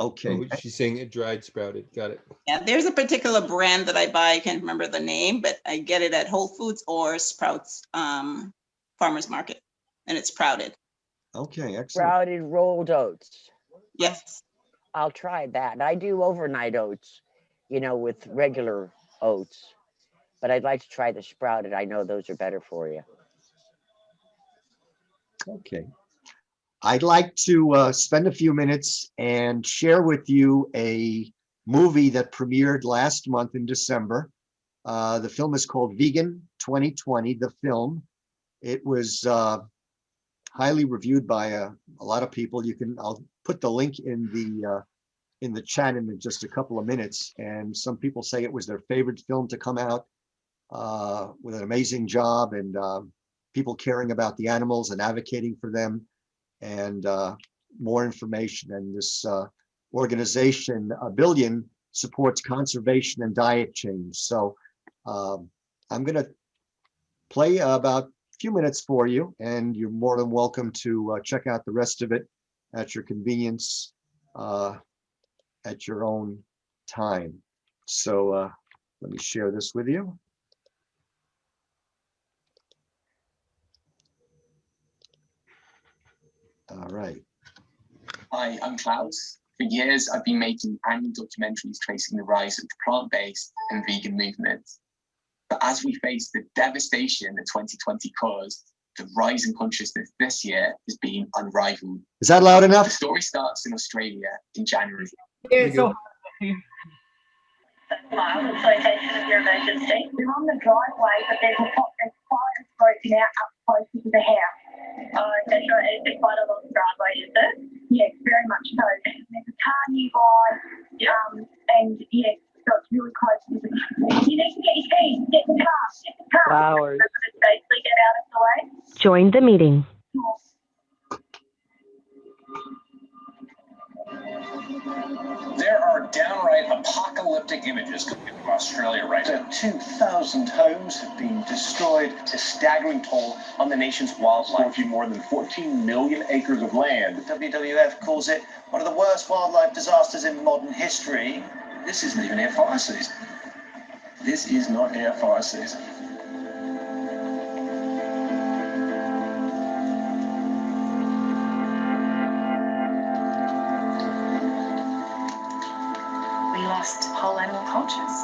Okay. Oh, she's saying it dried sprouted. Got it. Yeah, there's a particular brand that I buy. I can't remember the name, but I get it at Whole Foods or Sprouts Farmers Market, and it's sprouted. Okay, excellent. Sprouted rolled oats. Yes. I'll try that. I do overnight oats, with regular oats, but I'd like to try the sprouted. I know those are better for you. Okay. I'd like to spend a few minutes and share with you a movie that premiered last month in December. The film is called Vegan 2020, the film. It was highly reviewed by a lot of people. I'll put the link in the chat in just a couple of minutes. And some people say it was their favorite film to come out. with an amazing job, and people caring about the animals and advocating for them, and more information. And this organization, A Billion, supports conservation and diet change. So I'm going to play about a few minutes for you, and you're more than welcome to check out the rest of it at your convenience, at your own time. So let me share this with you. All right. Hi, I'm Klaus. For years, I've been making annual documentaries tracing the rise of the plant-based and vegan movement. But as we face the devastation that 2020 caused, the rise in consciousness this year has been unrivaled. Is that loud enough? The story starts in Australia in January. Yeah, so Citation of your emergency. We're on the driveway, but there's a fire breaking out up close to the house. Okay, sure. It's quite a long driveway, is it? Yes, very much so. There's a car nearby, and yeah, so it's really close to the. You need to get your keys, get the car, Flowers. Safely get out of the way. Join the meeting. There are downright apocalyptic images coming from Australia right now. 2,000 homes have been destroyed. It's a staggering toll on the nation's wildlife. More than 14 million acres of land. The WWF calls it one of the worst wildlife disasters in modern history. This isn't even air fire season. This is not air fire season. Lost whole animal cultures.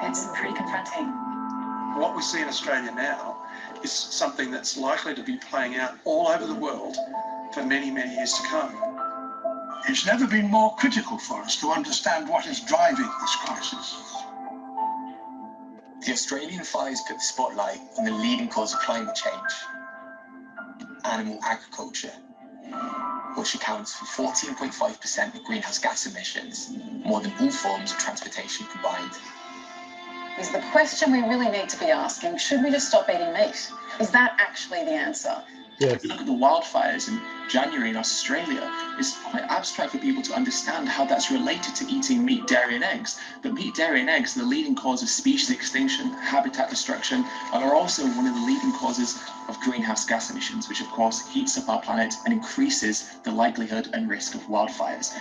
It's pretty confronting. What we see in Australia now is something that's likely to be playing out all over the world for many, many years to come. It's never been more critical for us to understand what is driving this crisis. The Australian fires put the spotlight on the leading cause of climate change: animal agriculture, which accounts for 14.5% of greenhouse gas emissions, more than all forms of transportation combined. Is the question we really need to be asking, should we just stop eating meat? Is that actually the answer? Yes. Look at the wildfires in January in Australia. It's quite abstract for people to understand how that's related to eating meat, dairy, and eggs. But meat, dairy, and eggs are the leading cause of species extinction, habitat destruction, and are also one of the leading causes of greenhouse gas emissions, which of course heats up our planet and increases the likelihood and risk of wildfires.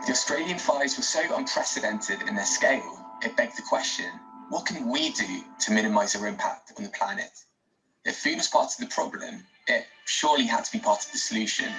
The Australian fires were so unprecedented in their scale, it begged the question, what can we do to minimise our impact on the planet? If food was part of the problem, it surely had to be part of the solution.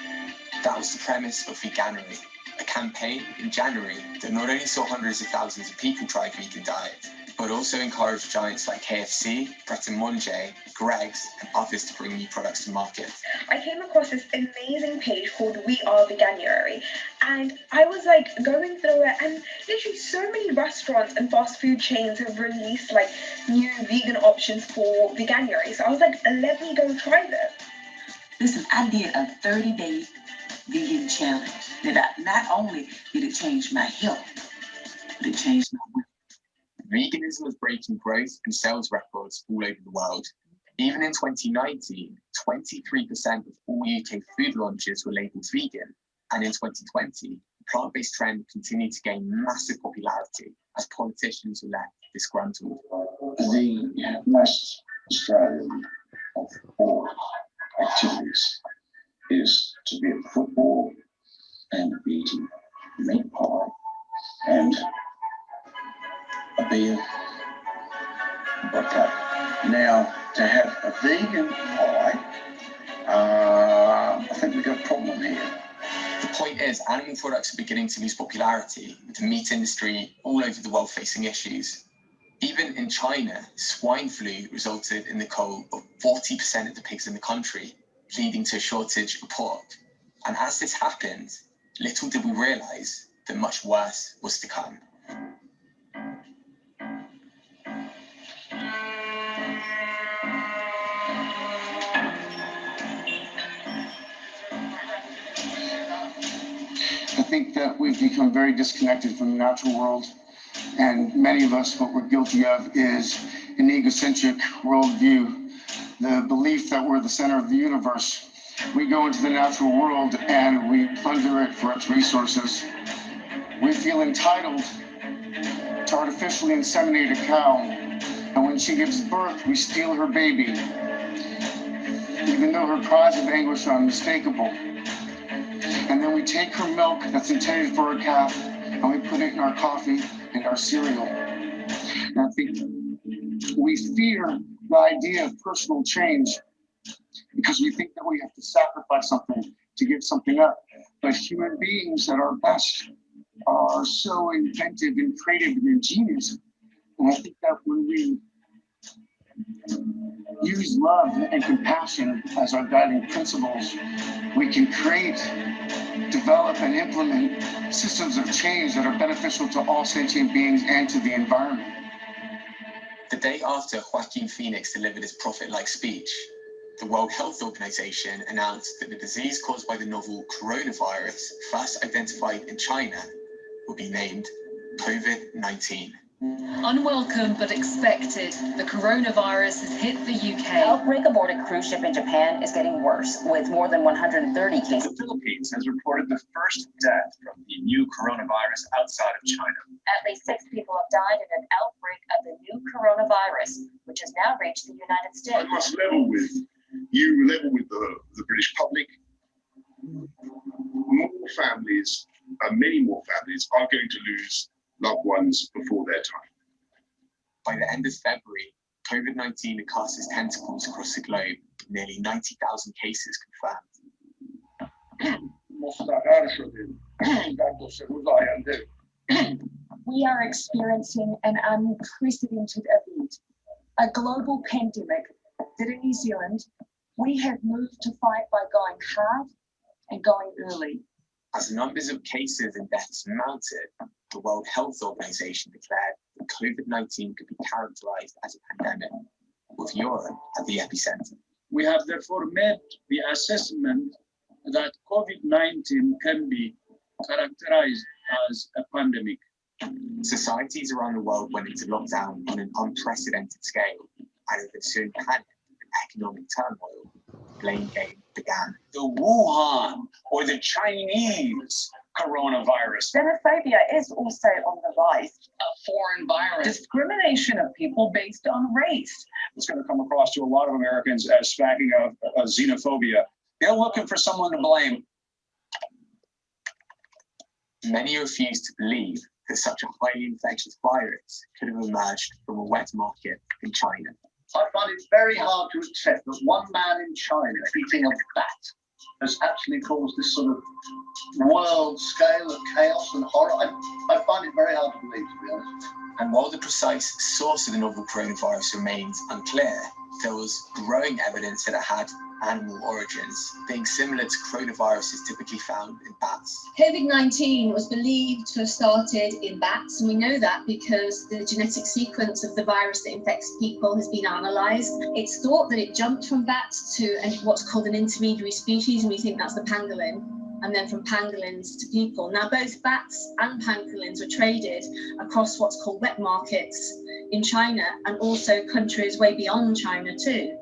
That was the premise of Veganuary, a campaign in January that not only saw hundreds of thousands of people try a vegan diet, but also encouraged giants like KFC, Pret a Manger, Greggs, and others to bring new products to market. I came across this amazing page called We Are Veganuary, and I was like going through it, and literally so many restaurants and fast food chains have released like new vegan options for Veganuary. So I was like, let me go try this. Listen, I did a 30-day vegan challenge. Not only did it change my health, but it changed my weight. Veganism was breaking growth and sales records all over the world. Even in 2019, 23% of all UK food launches were labelled vegan, and in 2020, the plant-based trend continued to gain massive popularity as politicians were left disgruntled. The most Australian of all activities is to be at football and eating meat pie and a beer, vodka. Now, to have a vegan pie, I think we've got a problem here. The point is, animal products are beginning to lose popularity, with the meat industry all over the world facing issues. Even in China, swine flu resulted in the cull of 40% of the pigs in the country, leading to a shortage of pork. And as this happened, little did we realise that much worse was to come. I think that we've become very disconnected from the natural world. And many of us, what we're guilty of is an egocentric worldview, the belief that we're the center of the universe. We go into the natural world and we plunder it for its resources. We feel entitled to artificially inseminate a cow, and when she gives birth, we steal her baby, even though her cries of anguish are unmistakable. And then we take her milk that's intended for a calf, and we put it in our coffee and our cereal. And I think we fear the idea of personal change because we think that we have to sacrifice something to give something up. But human beings at our best are so inventive and creative and ingenious. And I think that when we use love and compassion as our guiding principles, we can create, develop, and implement systems of change that are beneficial to all sentient beings and to the environment. The day after Joaquin Phoenix delivered his prophet-like speech, the World Health Organization announced that the disease caused by the novel coronavirus, first identified in China, will be named COVID-19. Unwelcome but expected, the coronavirus has hit the UK. Outbreak aboard a cruise ship in Japan is getting worse, with more than 130 cases. The Philippines has reported the first death from the new coronavirus outside of China. At least 6 people have died in an outbreak of the new coronavirus, which has now reached the United States. I must level with you, level with the British public. More families, many more families, are going to lose loved ones before their time. By the end of February, COVID-19 had cast its tentacles across the globe, with nearly 90,000 cases confirmed. We are experiencing an unprecedented event, a global pandemic that in New Zealand, we have moved to fight by going hard and going early. As numbers of cases and deaths mounted, the World Health Organization declared that COVID-19 could be characterized as a pandemic, with Europe at the epicenter. We have therefore made the assessment that COVID-19 can be characterized as a pandemic. Societies around the world went into lockdown on an unprecedented scale, and with ensuing panic and economic turmoil, blame game began. The Wuhan or the Chinese coronavirus. Xenophobia is also on the rise. A foreign virus. Discrimination of people based on race. It's going to come across to a lot of Americans as smacking of xenophobia. They're looking for someone to blame. Many refuse to believe that such a highly infectious virus could have emerged from a wet market in China. I find it very hard to accept that one man in China eating a bat has actually caused this sort of world scale of chaos and horror. I find it very hard to believe, to be honest. And while the precise source of the novel coronavirus remains unclear, there was growing evidence that it had animal origins, being similar to coronaviruses typically found in bats. COVID-19 was believed to have started in bats, and we know that because the genetic sequence of the virus that infects people has been analysed. It's thought that it jumped from bats to what's called an intermediary species, and we think that's the pangolin, and then from pangolins to people. Now, both bats and pangolins were traded across what's called wet markets in China, and also countries way beyond China too.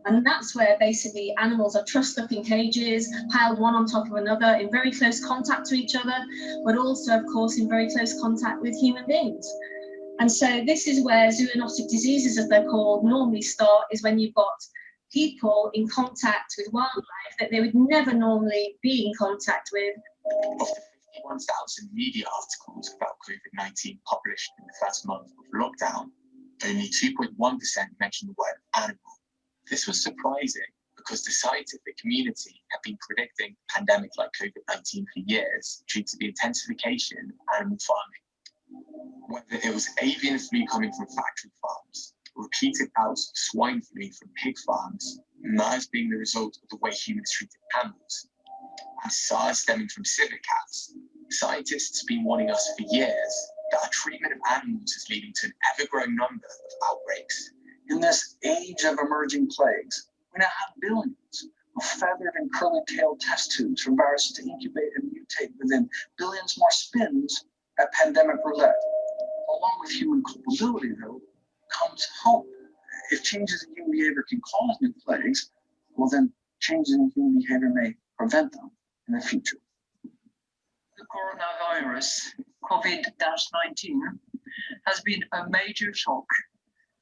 And that's where basically animals are trussed up in cages, piled one on top of another, in very close contact to each other, but also, of course, in very close contact with human beings. And so this is where zoonotic diseases, as they're called, normally start, is when you've got people in contact with wildlife that they would never normally be in contact with. Of the 51,000 media articles about COVID-19 published in the first month of lockdown, only 2.1% mentioned the word animal. This was surprising because the scientific community had been predicting a pandemic like COVID-19 for years due to the intensification of animal farming. Whether it was avian flu coming from factory farms, repeated bouts of swine flu from pig farms, MERS being the result of the way humans treated animals, and SARS stemming from civet cats, scientists have been warning us for years that our treatment of animals is leading to an ever-growing number of outbreaks. In this age of emerging plagues, we now have billions of feathered and curly-tailed test tubes for viruses to incubate and mutate within billions more spins at pandemic roulette. along with human culpability, though, comes hope. If changes in human behavior can cause new plagues, well, then changes in human behavior may prevent them in the future. The coronavirus, COVID-19, has been a major shock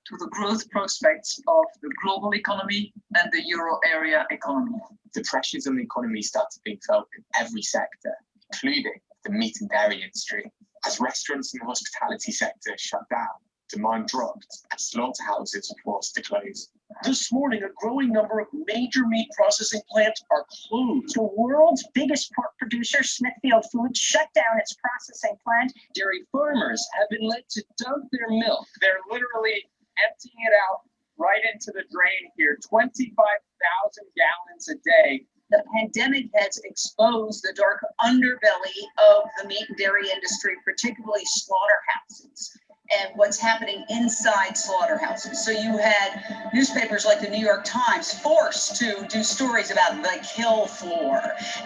to the growth prospects of the global economy and the euro area economy. The pressures on the economy started being felt in every sector, including the meat and dairy industry. As restaurants and the hospitality sector shut down, demand dropped, and slaughterhouses were forced to close. This morning, a growing number of major meat processing plants are closed. The world's biggest pork producer, Smithfield Foods, shut down its processing plant. Dairy farmers have been led to dump their milk. They're literally emptying it out right into the drain here, 25,000 gallons a day. The pandemic has exposed the dark underbelly of the meat and dairy industry, particularly slaughterhouses, and what's happening inside slaughterhouses. So you had newspapers like the New York Times forced to do stories about the kill floor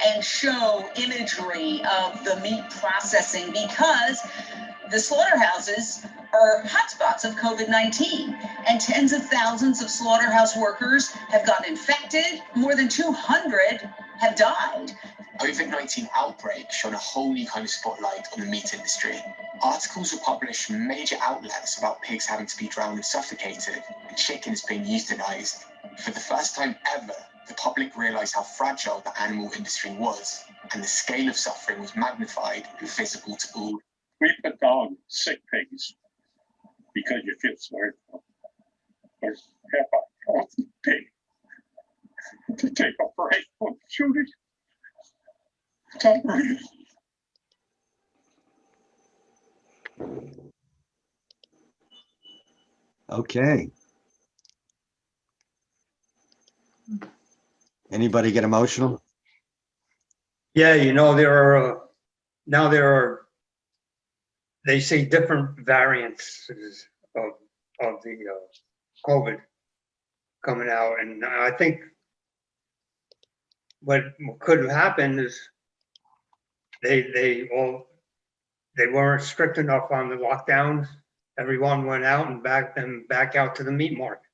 and show imagery of the meat processing because the slaughterhouses are hotspots of COVID-19, and tens of thousands of slaughterhouse workers have gotten infected. More than 200 have died. COVID-19 outbreak shone a whole new kind of spotlight on the meat industry. Articles were published from major outlets about pigs having to be drowned and suffocated, and chickens being euthanized. For the first time ever, the public realized how fragile the animal industry was, and the scale of suffering was magnified and visible to all. We put down sick pigs because you feel sorry for them. There's half a healthy pig to take a break from shooting. Okay. Anybody get emotional? Yeah, they say different variants of the COVID coming out, and I think what could have happened is they weren't strict enough on the lockdowns. Everyone went out and back out to the meat markets.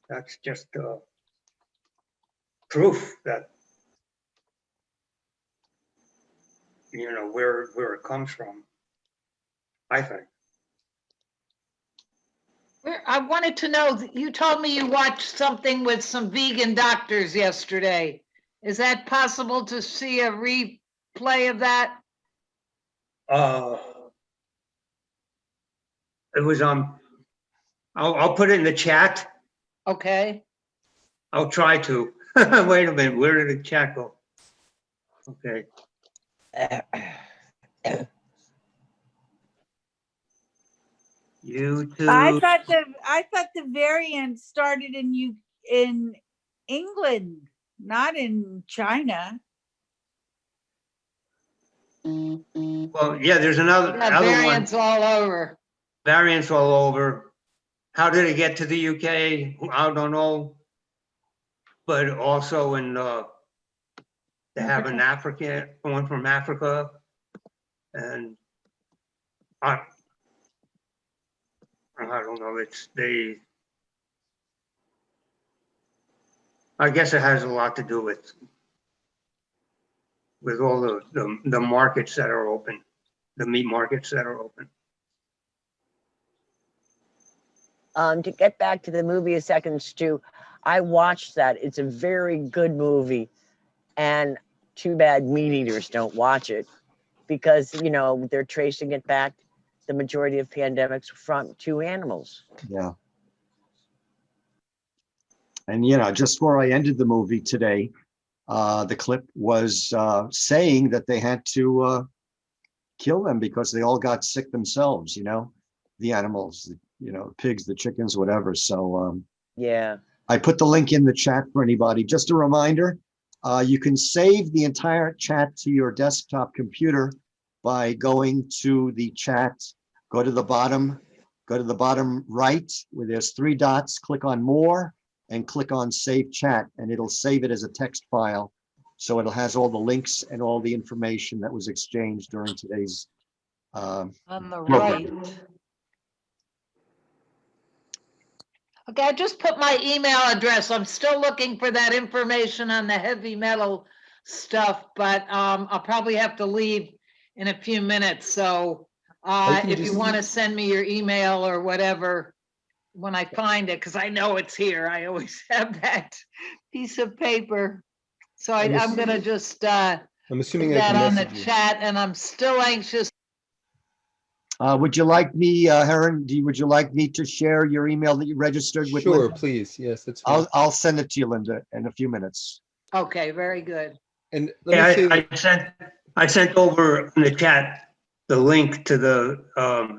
That's just proof that where it comes from, I think. I wanted to know, you told me you watched something with some vegan doctors yesterday. Is that possible to see a replay of that? It was I'll put it in the chat. Okay. I'll try to. Wait a minute, where did the chat go? Okay. YouTube. I thought the variant started in England, not in China. Well, yeah, there's another variants one. all over. Variants all over. How did it get to the UK? I don't know. But also they have an African, one from Africa, and I don't know. I guess it has a lot to do with all the markets that are open, the meat markets that are open. To get back to the movie a second, Stu, I watched that. It's a very good movie, and too bad meat eaters don't watch it because, they're tracing it back, the majority of pandemics, to animals. Yeah. And, just where I ended the movie today, the clip was saying that they had to kill them because they all got sick themselves, the animals, pigs, the chickens, whatever. So yeah, I put the link in the chat for anybody. Just a reminder, you can save the entire chat to your desktop computer by going to the chat, go to the bottom right where there's 3 dots, click on more and click on save chat, and it'll save it as a text file So it has all the links and all the information that was exchanged during today's On the program. right. Okay, I just put my email address. I'm still looking for that information on the heavy metal stuff, but I'll probably have to leave in a few minutes. So if you want to send me your email or whatever when I find it, because I know it's here. I always have that piece of paper. So I'm going to just I'm put assuming I that can on the message you. chat, and I'm still anxious. Would you like me, Heron, would you like me to share your email that you registered with Sure, Linda? please. Yes, that's fine. I'll send it to you, Linda, in a few minutes. Okay, very good. And Yeah, I sent over in the chat the link to the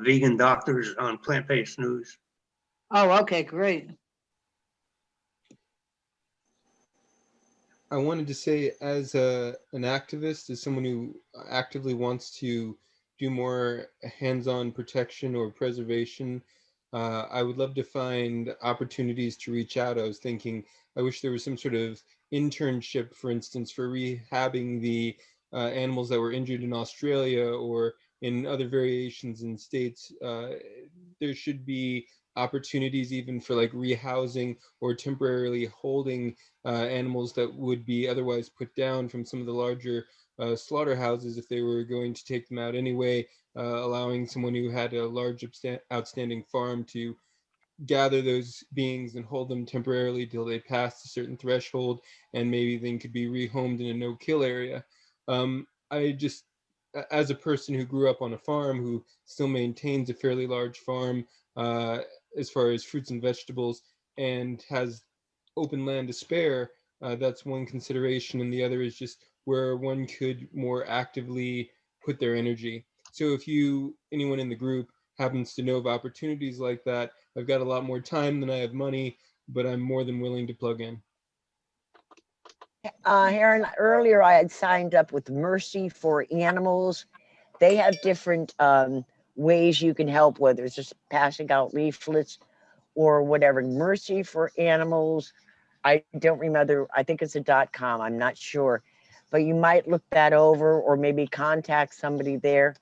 vegan doctors on Plant-Based News. Oh, okay, great. I wanted to say, as an activist, as someone who actively wants to do more hands-on protection or preservation, I would love to find opportunities to reach out. I was thinking, I wish there was some sort of internship, for instance, for rehabbing the animals that were injured in Australia or in other variations in states. There should be opportunities even for like rehousing or temporarily holding animals that would be otherwise put down from some of the larger slaughterhouses if they were going to take them out anyway, allowing someone who had a large outstanding farm to gather those beings and hold them temporarily till they passed a certain threshold, and maybe then could be rehomed in a no-kill area. I just, as a person who grew up on a farm, who still maintains a fairly large farm as far as fruits and vegetables, and has open land to spare, that's one consideration, and the other is just where one could more actively put their energy. So if anyone in the group happens to know of opportunities like that, I've got a lot more time than I have money, but I'm more than willing to plug in. Heron, earlier I had signed up with Mercy for Animals. They have different ways you can help, whether it's just passing out leaflets or whatever. Mercy for Animals, I don't remember, I think it's a .com, I'm not sure. But you might look that over or maybe contact somebody there.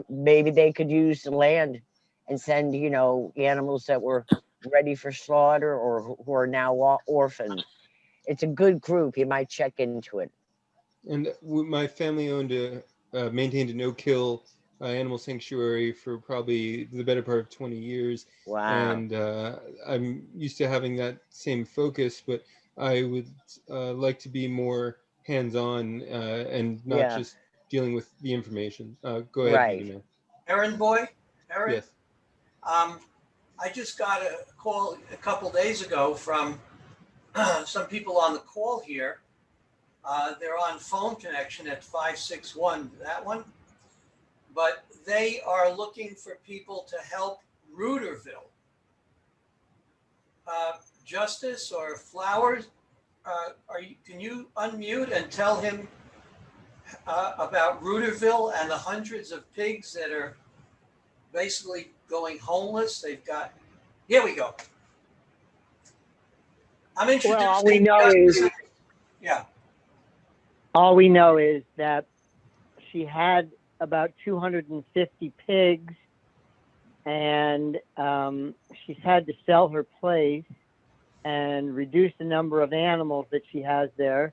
Maybe they could use the land and send, animals that were ready for slaughter or who are now orphaned. It's a good group. You might check into it. And my family maintained a no-kill animal sanctuary for probably the better part of 20 years. Wow. And I'm used to having that same focus, but I would like to be more hands-on and not just dealing with the information. Go ahead, right. Aaron boy? Aaron? Yes. I just got a call a couple days ago from some people on the call here. They're on phone connection at 561, that one. But they are looking for people to help Rooterville. Justice or Flowers, can you unmute and tell him about Rooterville and the hundreds of pigs that are basically going homeless? They've got, here we go. I'm introducing well, all we know is, yeah. All we know is that she had about 250 pigs, and she's had to sell her place and reduce the number of animals that she has there.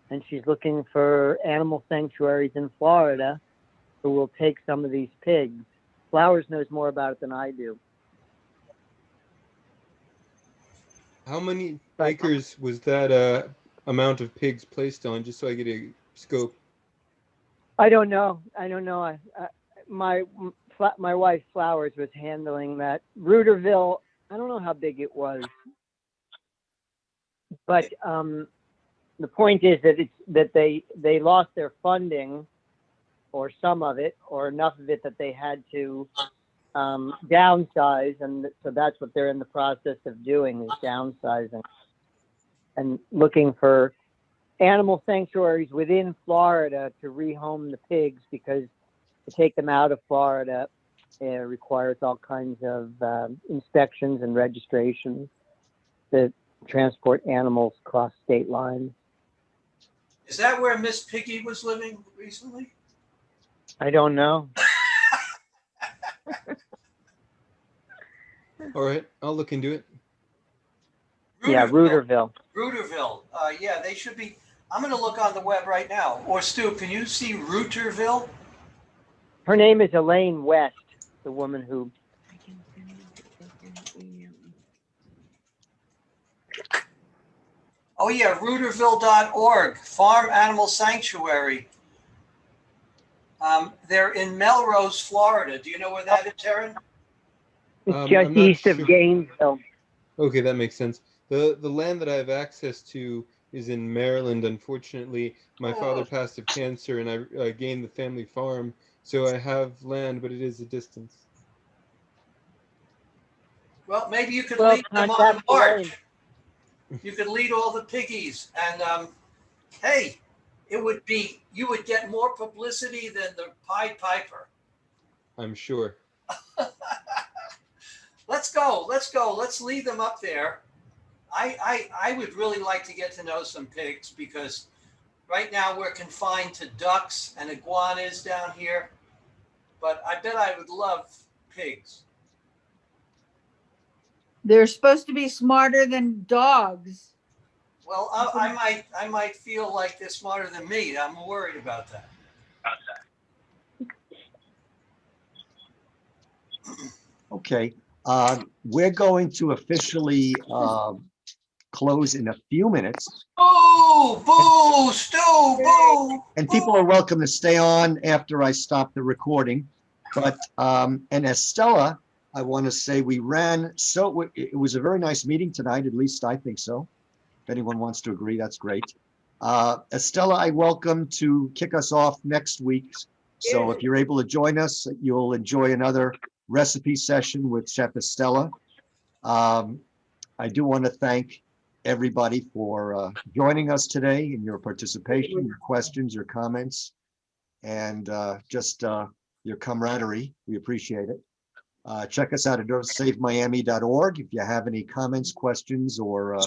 And she's looking for animal sanctuaries in Florida who will take some of these pigs. Flowers knows more about it than I do. How many acres was that amount of pigs placed on, just so I get a scope? I don't know. My wife Flowers was handling that. Rooterville, I don't know how big it was, but the point is that they lost their funding, or some of it, or enough of it that they had to downsize, and so that's what they're in the process of doing, is downsizing and looking for animal sanctuaries within Florida to rehome the pigs, because to take them out of Florida requires all kinds of inspections and registrations to transport animals across state lines. Is that where Miss Piggy was living recently? I don't know. All right, I'll look into it. Yeah, Rooterville. Rooterville. Yeah, they should be. I'm going to look on the web right now. Or Stu, can you see Rooterville? Her name is Elaine West, the woman who. Oh yeah, Rooterville.org, Farm Animal Sanctuary. They're in Melrose, Florida. Do you know where that is, Taryn? It's just I'm not east of sure. Gainesville. Okay, that makes sense. The land that I have access to is in Maryland. Unfortunately, my father passed of cancer, and I gained the family farm, so I have land, but it is a distance. Well, maybe you could Well, lead them on a contact Elaine. march. You could lead all the piggies, and hey, you would get more publicity than the Pied Piper. I'm sure. Let's go. Let's lead them up there. I would really like to get to know some pigs because right now we're confined to ducks and iguanas down here, but I bet I would love pigs. They're supposed to be smarter than dogs. Well, I might feel like they're smarter than me. I'm worried about that. Okay, we're going to officially close in a few minutes. Boo! Boo! Stu! Boo! And people are welcome to stay on after I stop the recording. But, and Estella, I want to say we ran, so it was a very nice meeting tonight, at least I think so. If anyone wants to agree, that's great. Estella, I welcome to kick us off next week. So if you're able to join us, you'll enjoy another recipe session with Chef Estella. I do want to thank everybody for joining us today and your participation, your questions, your comments, and just your camaraderie. We appreciate it. Check us out at earthsavemiami.org if you have any comments, questions, or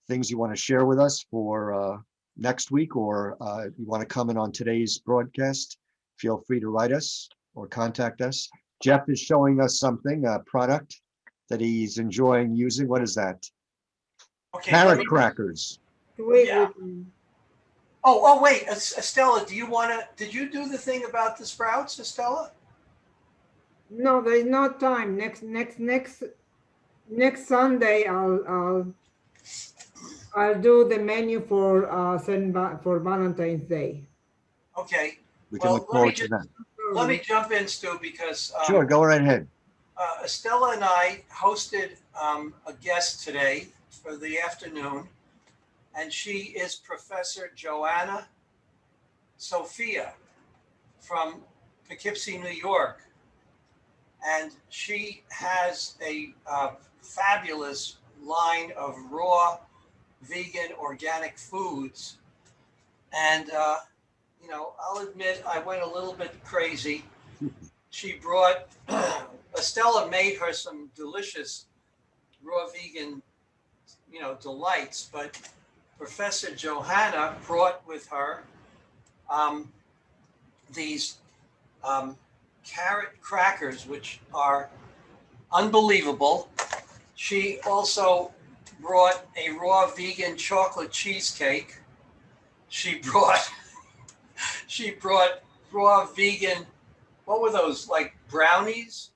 things you want to share with us for next week, or you want to comment on today's broadcast, feel free to write us or contact us. Jeff is showing us something, a product that he's enjoying using. What is that? Okay, Carrot crackers. Yeah. Oh, wait, Estella, did you do the thing about the sprouts, Estella? No, there is no time. Next Sunday, I'll do the menu for for Valentine's Day. Okay. We can look forward to that. Let me jump in, Stu, because Sure, go right ahead. Estella and I hosted a guest today for the afternoon, and she is Professor Joanna Sophia from Poughkeepsie, New York. And she has a fabulous line of raw, vegan, organic foods. And, I'll admit I went a little bit crazy. She brought, Estella made her some delicious raw vegan, delights, but Professor Johanna brought with her these carrot crackers, which are unbelievable. She also brought a raw vegan chocolate cheesecake. She brought raw vegan, what were those, like brownies?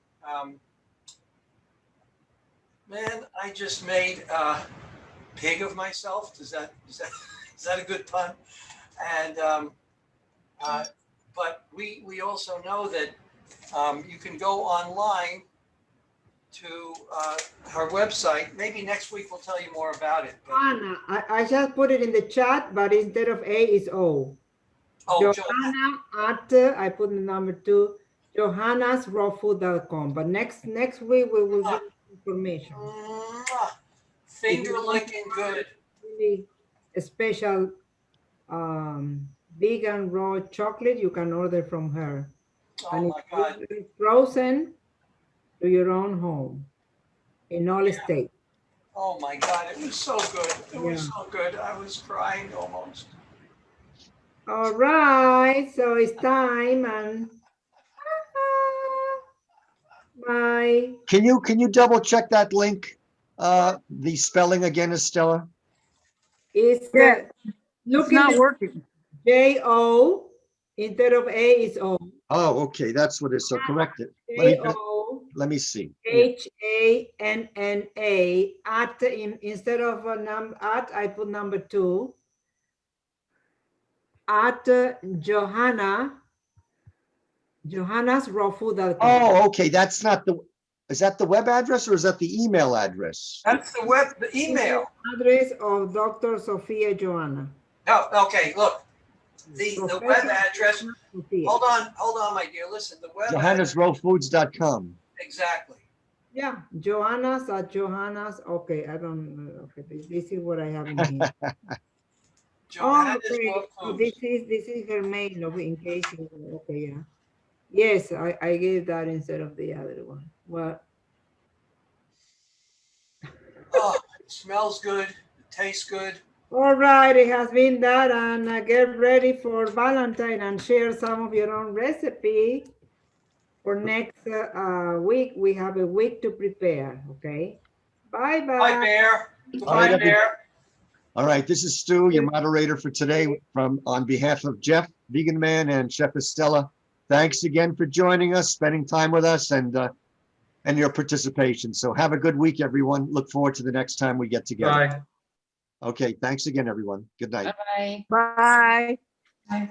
Man, I just made a pig of myself. Is that a good pun? And but we also know that you can go online to her website. Maybe next week we'll tell you more about it. Anna, I just put it in the chat, but instead of A is O. Oh, Johanna at, I put the number 2, johannasrawfood.com. But next week we will give information. Finger licking good. Really a special vegan raw chocolate you can order from her. Oh my God. It's frozen to your own home in all states. Oh my God, it was so good. It was so good. I was crying almost. All right, so it's time and bye. Can you double check that link? The spelling again, Estella? It's Yeah, look it's not in working. J-O instead of A is O. Oh, okay, that's what it is. So correct it. Let me see. J-O-H-A-N-N-A at instead of a at I put number 2 at johannasrawfood.com. Oh, okay, that's not the, is that the web address or is that the email address? That's the email. Address of Dr. Sophia Joanna. Oh, okay, look, the web address, hold on, my dear, listen, the web address, JohannasRowFoods.com. exactly. Yeah, Joanna's at Johanna's. Okay, I don't. Okay, this is what I have in here. Johanna's okay. Raw So Foods. this is her mail. In case. Okay, yeah. Yes, I gave that instead of the other one. Well. Oh, it smells good, it tastes good. All right, it has been that, and get ready for Valentine and share some of your own recipe. For next week, we have a week to prepare. Okay. Bye bye. Bye, Bear. Goodbye, Bear. All right, this is Stu, your moderator for today, on behalf of Jeff, Vegan Man, and Chef Estella. Thanks again for joining us, spending time with us, and your participation. So have a good week, everyone. Look forward to the next time we get together. Bye. Okay, thanks again, everyone. Good night. Bye. Bye. Bye.